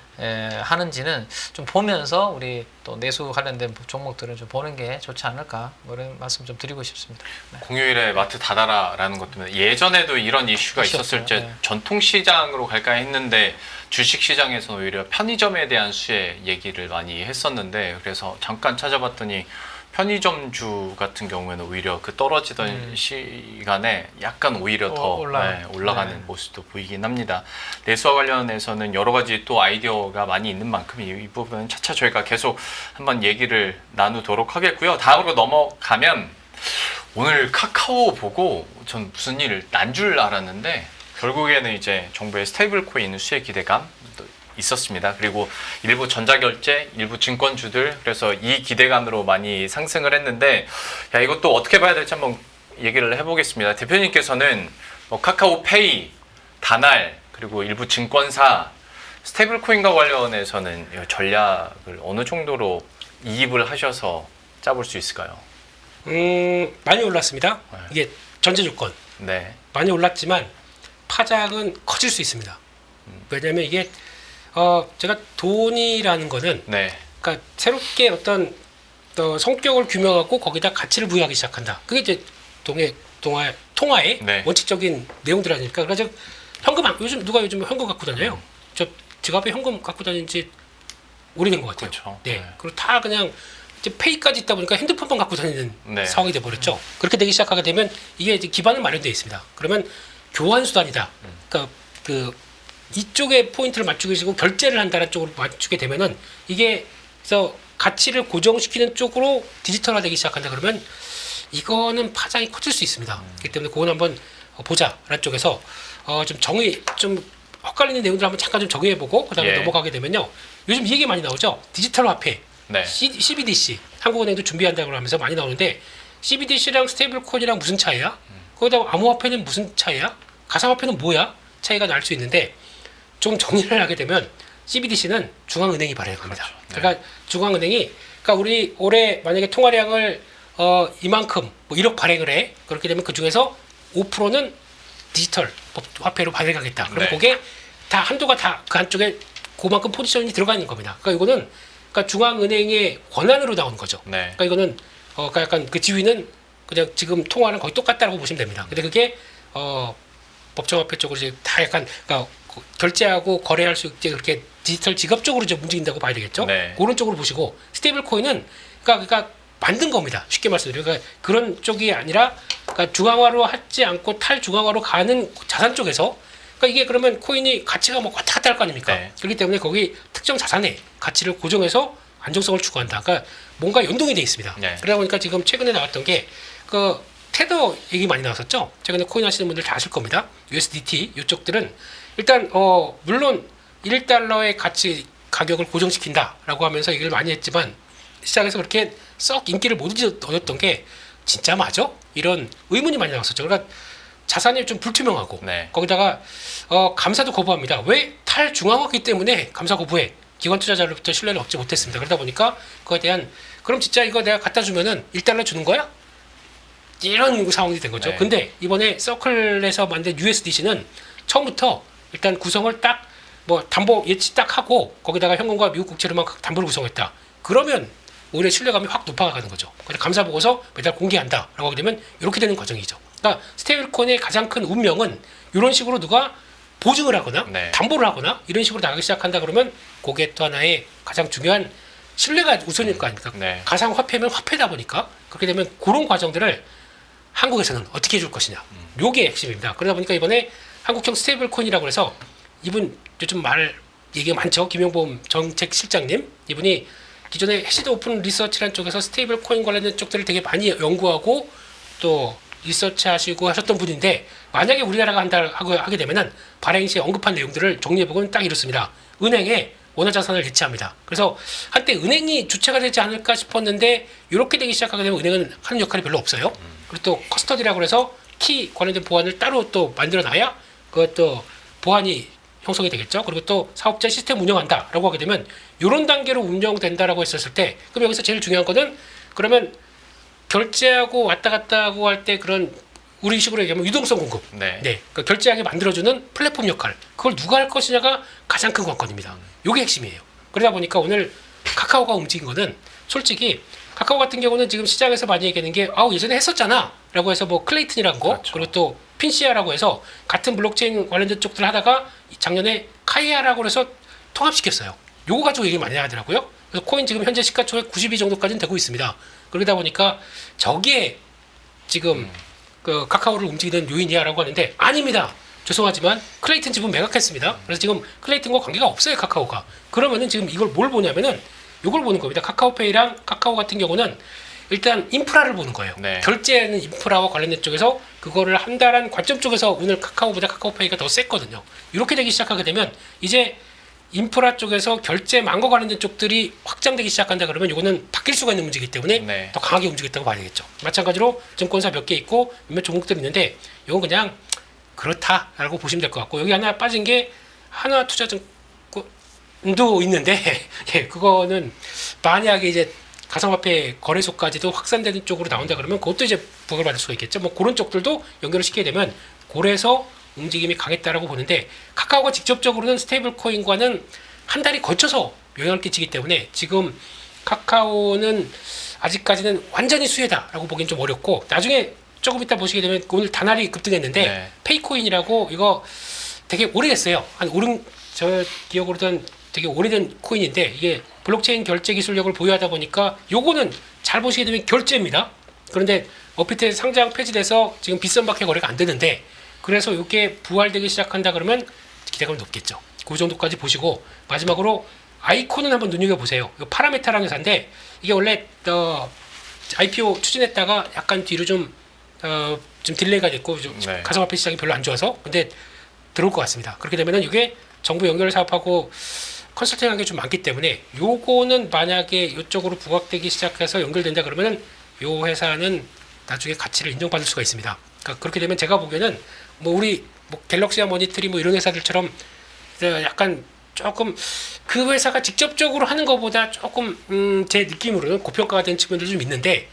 하는지는 좀 보면서 우리 또 내수 관련된 종목들은 좀 보는 게 좋지 않을까, 이런 말씀 좀 드리고 싶습니다. 네. 공휴일에 마트 닫아라라는 것 때문에 예전에도 이런 이슈가 있었을 때 네. 전통시장으로 갈까 했는데 주식시장에서 오히려 편의점에 대한 수혜 얘기를 많이 했었는데, 그래서 잠깐 찾아봤더니 편의점주 같은 경우에는 오히려 그 떨어지던 시간에 약간 오히려 더 올라가는 모습도 보이긴 합니다. 내수와 관련해서는 여러 가지 또 아이디어가 많이 있는 만큼 이 부분은 차차 저희가 계속 한번 얘기를 나누도록 하겠고요. 다음으로 넘어가면 오늘 카카오 보고 전 무슨 일 난 줄 알았는데 결국에는 이제 정부의 스테이블 코인 수혜 기대감 있었습니다. 그리고 일부 전자결제, 일부 증권주들, 그래서 이 기대감으로 많이 상승을 했는데, 이것도 어떻게 봐야 될지 한번 얘기를 해보겠습니다. 대표님께서는 카카오페이, 다날, 그리고 일부 증권사, 스테이블 코인과 관련해서는 전략을 어느 정도로 이입을 하셔서 짜볼 수 있을까요? 많이 올랐습니다. 이게 전제 조건. 네. 많이 올랐지만 파장은 커질 수 있습니다. 왜냐하면 이게 제가 돈이라는 거는 그러니까 새롭게 어떤 성격을 규명하고 거기다 가치를 부여하기 시작한다. 그게 이제 통화의 원칙적인 내용들 아닙니까? 그래서 현금 요즘 현금 갖고 다녀요? 저 지갑에 현금 갖고 다니는 지 오래된 것 같아요. 그렇죠. 네. 그리고 다 그냥 이제 페이까지 있다 보니까 핸드폰만 갖고 다니는 상황이 돼 버렸죠. 그렇게 되기 시작하게 되면 이게 이제 기반은 마련되어 있습니다. 그러면 교환 수단이다. 그러니까 이쪽에 포인트를 맞추고 계시고 결제를 한다는 쪽으로 맞추게 되면은 이게 그래서 가치를 고정시키는 쪽으로 디지털화되기 시작한다. 그러면 이거는 파장이 커질 수 있습니다. 그렇기 때문에 그건 한번 보자라는 쪽에서 좀 헛갈리는 내용들 한번 잠깐 좀 정리해보고 그다음에 넘어가게 되면요. 요즘 이 얘기 많이 나오죠. 디지털 화폐, CBDC, 한국은행도 준비한다고 하면서 많이 나오는데 CBDC랑 스테이블 코인이랑 무슨 차이야? 거기다 암호화폐는 무슨 차이야? 가상화폐는 뭐야? 차이가 날 수 있는데. 좀 정리를 하게 되면 CBDC는 중앙은행이 발행합니다. 그러니까 중앙은행이 우리 올해 만약에 통화량을 이만큼 1억 발행을 해. 그렇게 되면 그 중에서 5%는 디지털 화폐로 발행하겠다. 그럼 네. 그게 다 한도가 다 그 안쪽에 그만큼 포지션이 들어가 있는 겁니다. 그러니까 이거는 그러니까 중앙은행의 권한으로 나오는 거죠. 네. 그러니까 이거는 그러니까 약간 그 지위는 그냥 지금 통화랑 거의 똑같다라고 보시면 됩니다. 근데 그게 법정화폐 쪽으로 이제 다 약간 그러니까 결제하고 거래할 수 있게 그렇게 디지털 지갑 쪽으로 이제 움직인다고 봐야 되겠죠. 네. 그런 쪽으로 보시고 스테이블 코인은 그러니까 만든 겁니다. 쉽게 말씀드리면 그러니까 그런 쪽이 아니라 그러니까 중앙화로 하지 않고 탈중앙화로 가는 자산 쪽에서 그러니까 이게 그러면 코인이 가치가 뭐 왔다 갔다 할 거 아닙니까? 네. 그렇기 때문에 거기 특정 자산의 가치를 고정해서 안정성을 추구한다. 그러니까 뭔가 연동이 돼 있습니다. 네. 그러다 보니까 지금 최근에 나왔던 게 그 테더 얘기 많이 나왔었죠. 최근에 코인 하시는 분들 다 아실 겁니다. USDT 이쪽들은 일단 물론 1달러의 가격을 고정시킨다라고 하면서 얘기를 많이 했지만 시장에서 그렇게 썩 인기를 못 얻었던 게 진짜 맞아? 이런 의문이 많이 나왔었죠. 그러니까 자산이 좀 불투명하고 네. 거기다가 감사도 거부합니다. 왜? 탈중앙화기 때문에 감사 거부해. 기관 투자자로부터 신뢰를 얻지 못했습니다. 그러다 보니까 그거에 대한 그럼 진짜 이거 내가 갖다 주면은 1달러 주는 거야? 이런 상황이 된 거죠. 네. 근데 이번에 서클에서 만든 USDC는 처음부터 일단 구성을 딱 뭐 담보 예치 딱 하고 거기다가 현금과 미국 국채로만 담보를 구성했다. 그러면 오히려 신뢰감이 확 높아가는 거죠. 그래서 감사 보고서 매달 공개한다라고 하게 되면 이렇게 되는 과정이죠. 그러니까 스테이블코인의 가장 큰 운명은 이런 식으로 누가 보증을 하거나 네. 담보를 하거나 이런 식으로 나가기 시작한다 그러면 그게 또 하나의 가장 중요한 신뢰가 우선일 거 아닙니까? 네. 가상 화폐면 화폐다 보니까 그렇게 되면 그런 과정들을 한국에서는 어떻게 해줄 것이냐. 요게 핵심입니다. 그러다 보니까 이번에 한국형 스테이블 코인이라고 해서 이분 요즘 얘기가 많죠. 김용범 정책실장님. 이분이 기존에 해시드 오픈 리서치라는 쪽에서 스테이블 코인 관련된 쪽들을 되게 많이 연구하고 또 리서치 하시고 하셨던 분인데 만약에 우리나라가 하게 되면은 발행 시에 언급한 내용들을 정리해보면 딱 이렇습니다. 은행에 원화 자산을 예치합니다. 그래서 한때 은행이 주체가 되지 않을까 싶었는데 이렇게 되기 시작하게 되면 은행은 하는 역할이 별로 없어요. 그리고 또 커스터디라고 해서 키 관련된 보안을 따로 또 만들어놔야 그것도 보안이 형성이 되겠죠. 그리고 또 사업자 시스템 운영한다라고 하게 되면 이런 단계로 운영된다라고 했었을 때 그럼 여기서 제일 중요한 거는 그러면 결제하고 왔다 갔다 하고 할 때 그런 우리 식으로 얘기하면 유동성 공급. 네. 그러니까 결제하게 만들어주는 플랫폼 역할. 그걸 누가 할 것이냐가 가장 큰 관건입니다. 이게 핵심이에요. 그러다 보니까 오늘 카카오가 움직인 거는 솔직히 카카오 같은 경우는 지금 시장에서 많이 얘기하는 게 예전에 했었잖아 라고 해서 뭐 클레이튼이라는 거 그렇죠. 그리고 또 핀시아라고 해서 같은 블록체인 관련된 쪽들 하다가 작년에 카이아라고 해서 통합시켰어요. 요거 가지고 얘기 많이 하더라고요. 그래서 코인 지금 현재 시가총액 92 정도까지는 되고 있습니다. 그러다 보니까 저기에 지금 그 카카오를 움직이는 요인이야라고 하는데 아닙니다. 죄송하지만 클레이튼 지분 매각했습니다. 그래서 지금 클레이튼과 관계가 없어요. 카카오가. 그러면은 지금 이걸 뭘 보냐면은 이걸 보는 겁니다. 카카오페이랑 카카오 같은 경우는 일단 인프라를 보는 거예요. 네. 결제하는 인프라와 관련된 쪽에서 그거를 한다는 관점 쪽에서 오늘 카카오보다 카카오페이가 더 셌거든요. 이렇게 되기 시작하게 되면 이제 인프라 쪽에서 결제망과 관련된 쪽들이 확장되기 시작한다 그러면 이거는 바뀔 수가 있는 문제이기 때문에 네. 더 강하게 움직였다고 봐야 되겠죠. 마찬가지로 증권사 몇 개 있고 몇몇 종목들이 있는데 이건 그냥 그렇다라고 보시면 될 것 같고 여기 하나 빠진 게 하나투자증권도 있는데 예, 그거는 만약에 이제 가상화폐 거래소까지도 확산되는 쪽으로 나온다 그러면 그것도 이제 부각을 받을 수가 있겠죠. 뭐 그런 쪽들도 연결을 시키게 되면 고래서 움직임이 강했다라고 보는데 카카오가 직접적으로는 스테이블 코인과는 한 달이 거쳐서 영향을 끼치기 때문에 지금 카카오는 아직까지는 완전히 수혜다라고 보기엔 좀 어렵고 나중에 조금 이따 보시게 되면 오늘 다날이 급등했는데 네. 페이코인이라고 이거 되게 오래됐어요. 저 기억으로는 되게 오래된 코인인데 이게 블록체인 결제 기술력을 보유하다 보니까 요거는 잘 보시게 되면 결제입니다. 그런데 업비트에 상장 폐지돼서 지금 비싼밖에 거래가 안 되는데 그래서 이게 부활되기 시작한다 그러면 기대감이 높겠죠. 그 정도까지 보시고 마지막으로 아이콘은 한번 눈여겨보세요. 이거 파라메타라는 회사인데 이게 원래 IPO 추진했다가 약간 뒤로 좀 딜레이가 됐고 좀 네. 가상화폐 시장이 별로 안 좋아서 근데 들어올 것 같습니다. 그렇게 되면은 이게 정부 연결 사업하고 컨설팅한 게 좀 많기 때문에 요거는 만약에 이쪽으로 부각되기 시작해서 연결된다 그러면은 요 회사는 나중에 가치를 인정받을 수가 있습니다. 그러니까 그렇게 되면 제가 보기에는 뭐 우리 뭐 갤럭시와 머니트리 뭐 이런 회사들처럼 약간 조금 그 회사가 직접적으로 하는 것보다 조금 제 느낌으로는 고평가가 된 측면들이 좀 있는데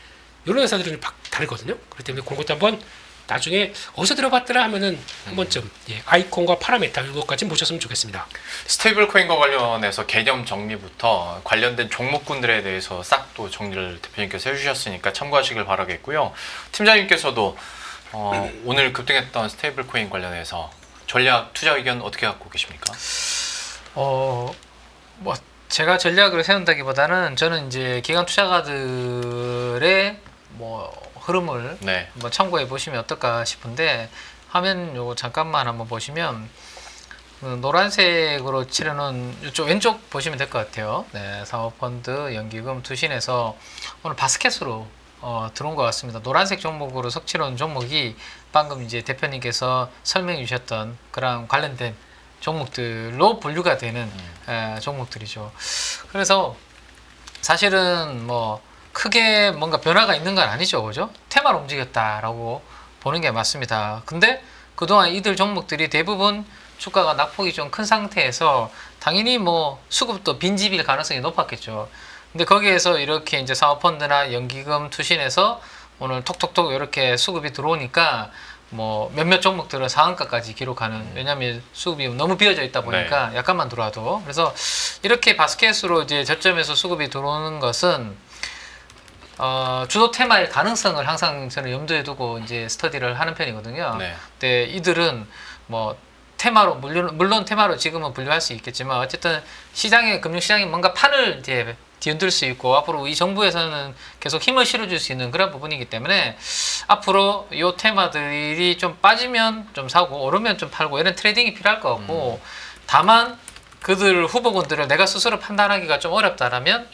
이런 회사들은 좀 다르거든요. 그렇기 때문에 그런 것도 한번 나중에 어디서 들어봤더라 하면은 한 번쯤 아이콘과 파라메타 이것까지 보셨으면 좋겠습니다. 스테이블 코인과 관련해서 개념 정리부터 관련된 종목군들에 대해서 싹 또 정리를 대표님께서 해주셨으니까 참고하시길 바라겠고요. 팀장님께서도 오늘 급등했던 스테이블 코인 관련해서 전략 투자 의견 어떻게 갖고 계십니까? 뭐 제가 전략을 세운다기보다는 저는 이제 기관 투자가들의 뭐 흐름을 네. 한번 참고해 보시면 어떨까 싶은데, 화면 요거 잠깐만 한번 보시면 노란색으로 칠해놓은 이쪽 왼쪽 보시면 될 것 같아요. 네, 사모펀드, 연기금, 투신에서 오늘 바스켓으로 들어온 것 같습니다. 노란색 종목으로 석칠한 종목이 방금 이제 대표님께서 설명해 주셨던 그런 관련된 종목들로 분류가 되는 종목들이죠. 그래서 사실은 뭐 크게 뭔가 변화가 있는 건 아니죠, 그죠? 테마로 움직였다라고 보는 게 맞습니다. 근데 그동안 이들 종목들이 대부분 주가가 낙폭이 좀 큰 상태에서 당연히 뭐 수급도 빈집일 가능성이 높았겠죠. 근데 거기에서 이렇게 이제 사모펀드나 연기금, 투신에서 오늘 톡톡톡 이렇게 수급이 들어오니까 뭐 몇몇 종목들은 상한가까지 기록하는, 왜냐하면 수급이 너무 비어져 있다 보니까 약간만 들어와도. 그래서 이렇게 바스켓으로 이제 저점에서 수급이 들어오는 것은 주도 테마의 가능성을 항상 저는 염두에 두고 이제 스터디를 하는 편이거든요. 네. 근데 이들은 뭐 테마로 물론 테마로 지금은 분류할 수 있겠지만 어쨌든 금융시장에 뭔가 판을 이제 뒤흔들 수 있고 앞으로 이 정부에서는 계속 힘을 실어줄 수 있는 그런 부분이기 때문에 앞으로 이 테마들이 좀 빠지면 좀 사고 오르면 좀 팔고 이런 트레이딩이 필요할 것 같고, 다만 그들 후보군들을 내가 스스로 판단하기가 좀 어렵다라면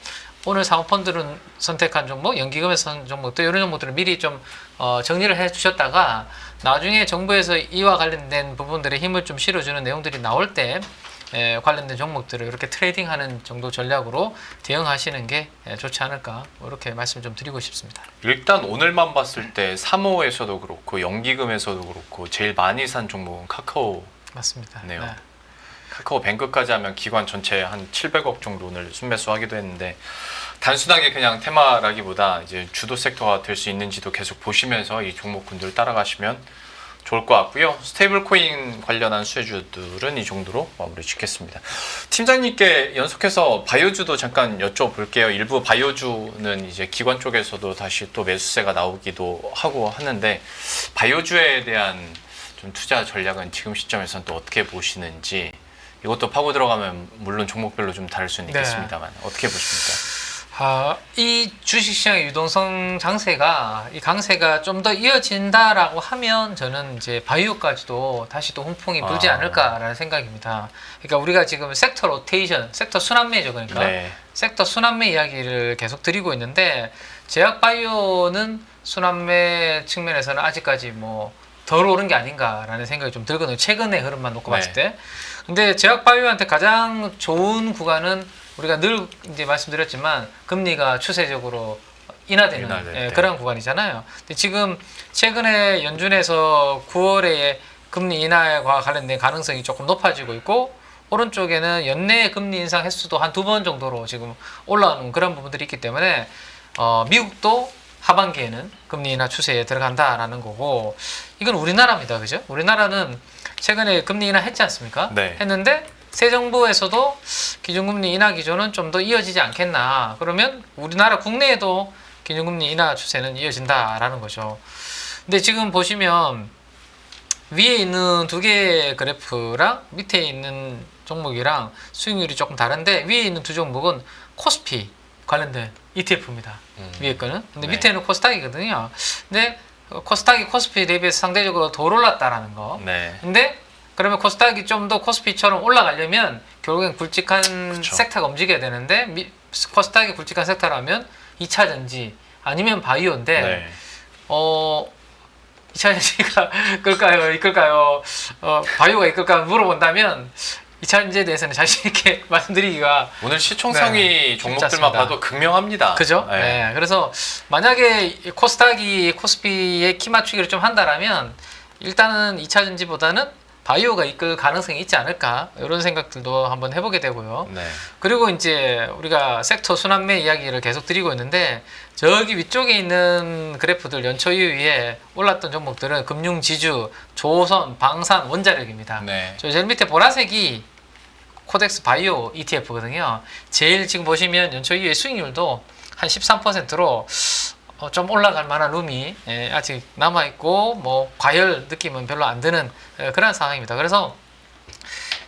오늘 사모펀드는 선택한 종목, 연기금에서 선택한 종목, 또 이런 종목들을 미리 좀 정리를 해 주셨다가 나중에 정부에서 이와 관련된 부분들에 힘을 좀 실어주는 내용들이 나올 때 관련된 종목들을 이렇게 트레이딩하는 정도 전략으로 대응하시는 게 좋지 않을까, 이렇게 말씀 좀 드리고 싶습니다. 일단 오늘만 봤을 때 사모에서도 그렇고 연기금에서도 그렇고 제일 많이 산 종목은 카카오 맞습니다. 네요. 네. 카카오 뱅크까지 하면 기관 전체 한 700억 정도 오늘 순매수하기도 했는데, 단순하게 그냥 테마라기보다 이제 주도 섹터가 될 수 있는지도 계속 보시면서 이 종목군들 따라가시면 좋을 것 같고요. 스테이블 코인 관련한 수혜주들은 이 정도로 마무리 짓겠습니다. 팀장님께 연속해서 바이오주도 잠깐 여쭤볼게요. 일부 바이오주는 이제 기관 쪽에서도 다시 또 매수세가 나오기도 하고 하는데, 바이오주에 대한 좀 투자 전략은 지금 시점에서는 또 어떻게 보시는지, 이것도 파고 들어가면 물론 종목별로 좀 다를 수는 있겠습니다만 어떻게 보십니까? 이 주식시장의 유동성 장세가, 이 강세가 좀 더 이어진다라고 하면 저는 이제 바이오까지도 다시 또 훈풍이 불지 않을까라는 생각입니다. 그러니까 우리가 지금 섹터 로테이션, 섹터 순환매죠. 그러니까 섹터 순환매 이야기를 계속 드리고 있는데, 제약바이오는 순환매 측면에서는 아직까지 뭐 덜 오른 게 아닌가라는 생각이 좀 들거든요. 최근의 흐름만 놓고 봤을 때. 근데 제약바이오한테 가장 좋은 구간은 우리가 늘 이제 말씀드렸지만 금리가 추세적으로 인하되는 그런 구간이잖아요. 근데 지금 최근에 연준에서 9월에 금리 인하와 관련된 가능성이 조금 높아지고 있고, 오른쪽에는 연내 금리 인상 횟수도 한 2번 정도로 지금 올라오는 그런 부분들이 있기 때문에 미국도 하반기에는 금리 인하 추세에 들어간다라는 거고, 이건 우리나라입니다. 그죠? 우리나라는 최근에 금리 인하 했지 않습니까? 했는데 새 정부에서도 기준금리 인하 기조는 좀 더 이어지지 않겠나. 그러면 우리나라 국내에도 기준금리 인하 추세는 이어진다라는 거죠. 근데 지금 보시면 위에 있는 두 개의 그래프랑 밑에 있는 종목이랑 수익률이 조금 다른데, 위에 있는 두 종목은 코스피 관련된 ETF입니다. 위에 거는. 근데 밑에는 코스닥이거든요. 근데 코스닥이 코스피 대비해서 상대적으로 덜 올랐다라는 거. 근데 그러면 코스닥이 좀 더 코스피처럼 올라가려면 결국엔 굵직한 섹터가 움직여야 되는데, 코스닥이 굵직한 섹터라면 2차 전지 아니면 바이오인데 2차 전지가 이끌까요? 바이오가 이끌까 물어본다면 2차 전지에 대해서는 자신 있게 말씀드리기가, 오늘 시총상위 종목들만 봐도 극명합니다. 그죠? 그래서 만약에 코스닥이 코스피의 키 맞추기를 좀 한다라면 일단은 2차 전지보다는 바이오가 이끌 가능성이 있지 않을까 이런 생각들도 한번 해보게 되고요. 네. 그리고 이제 우리가 섹터 순환매 이야기를 계속 드리고 있는데 저기 위쪽에 있는 그래프들 연초 이후에 올랐던 종목들은 금융 지주, 조선, 방산, 원자력입니다. 네. 저 제일 밑에 보라색이 코덱스 바이오 ETF거든요. 제일 지금 보시면 연초 이후에 수익률도 한 13%로 좀 올라갈 만한 룸이 아직 남아있고 뭐 과열 느낌은 별로 안 드는 그런 상황입니다. 그래서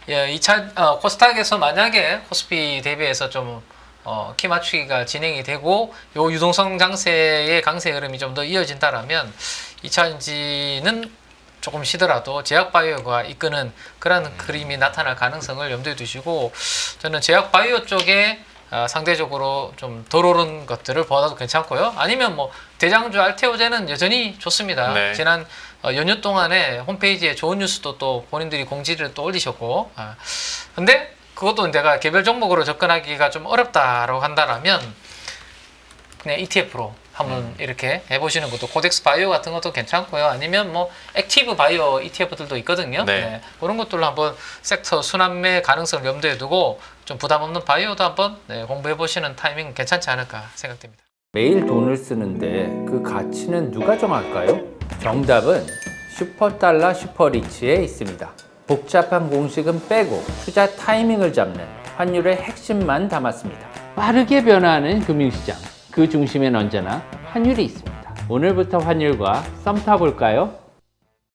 2차 코스닥에서 만약에 코스피 대비해서 좀 키 맞추기가 진행이 되고 요 유동성 장세의 강세 흐름이 좀 더 이어진다라면 2차전지는 조금 쉬더라도 제약바이오가 이끄는 그런 그림이 나타날 가능성을 염두에 두시고 저는 제약바이오 쪽에 상대적으로 좀 덜 오른 것들을 보아도 괜찮고요. 아니면 뭐 대장주 알테오제는 여전히 좋습니다. 네. 지난 연휴 동안에 홈페이지에 좋은 뉴스도 또 본인들이 공지를 또 올리셨고 근데 그것도 내가 개별 종목으로 접근하기가 좀 어렵다라고 한다라면 그냥 ETF로 한번 이렇게 해보시는 것도 코덱스 바이오 같은 것도 괜찮고요. 아니면 뭐 액티브 바이오 ETF들도 있거든요. 네. 네. 그런 것들로 한번 섹터 순환매 가능성을 염두에 두고 좀 부담 없는 바이오도 한번 공부해 보시는 타이밍 괜찮지 않을까 생각됩니다. 매일 돈을 쓰는데 그 가치는 누가 정할까요? 정답은 슈퍼달러 슈퍼리치에 있습니다. 복잡한 공식은 빼고 투자 타이밍을 잡는 환율의 핵심만 담았습니다. 빠르게 변화하는 금융시장, 그 중심엔 언제나 환율이 있습니다. 오늘부터 환율과 썸 타볼까요?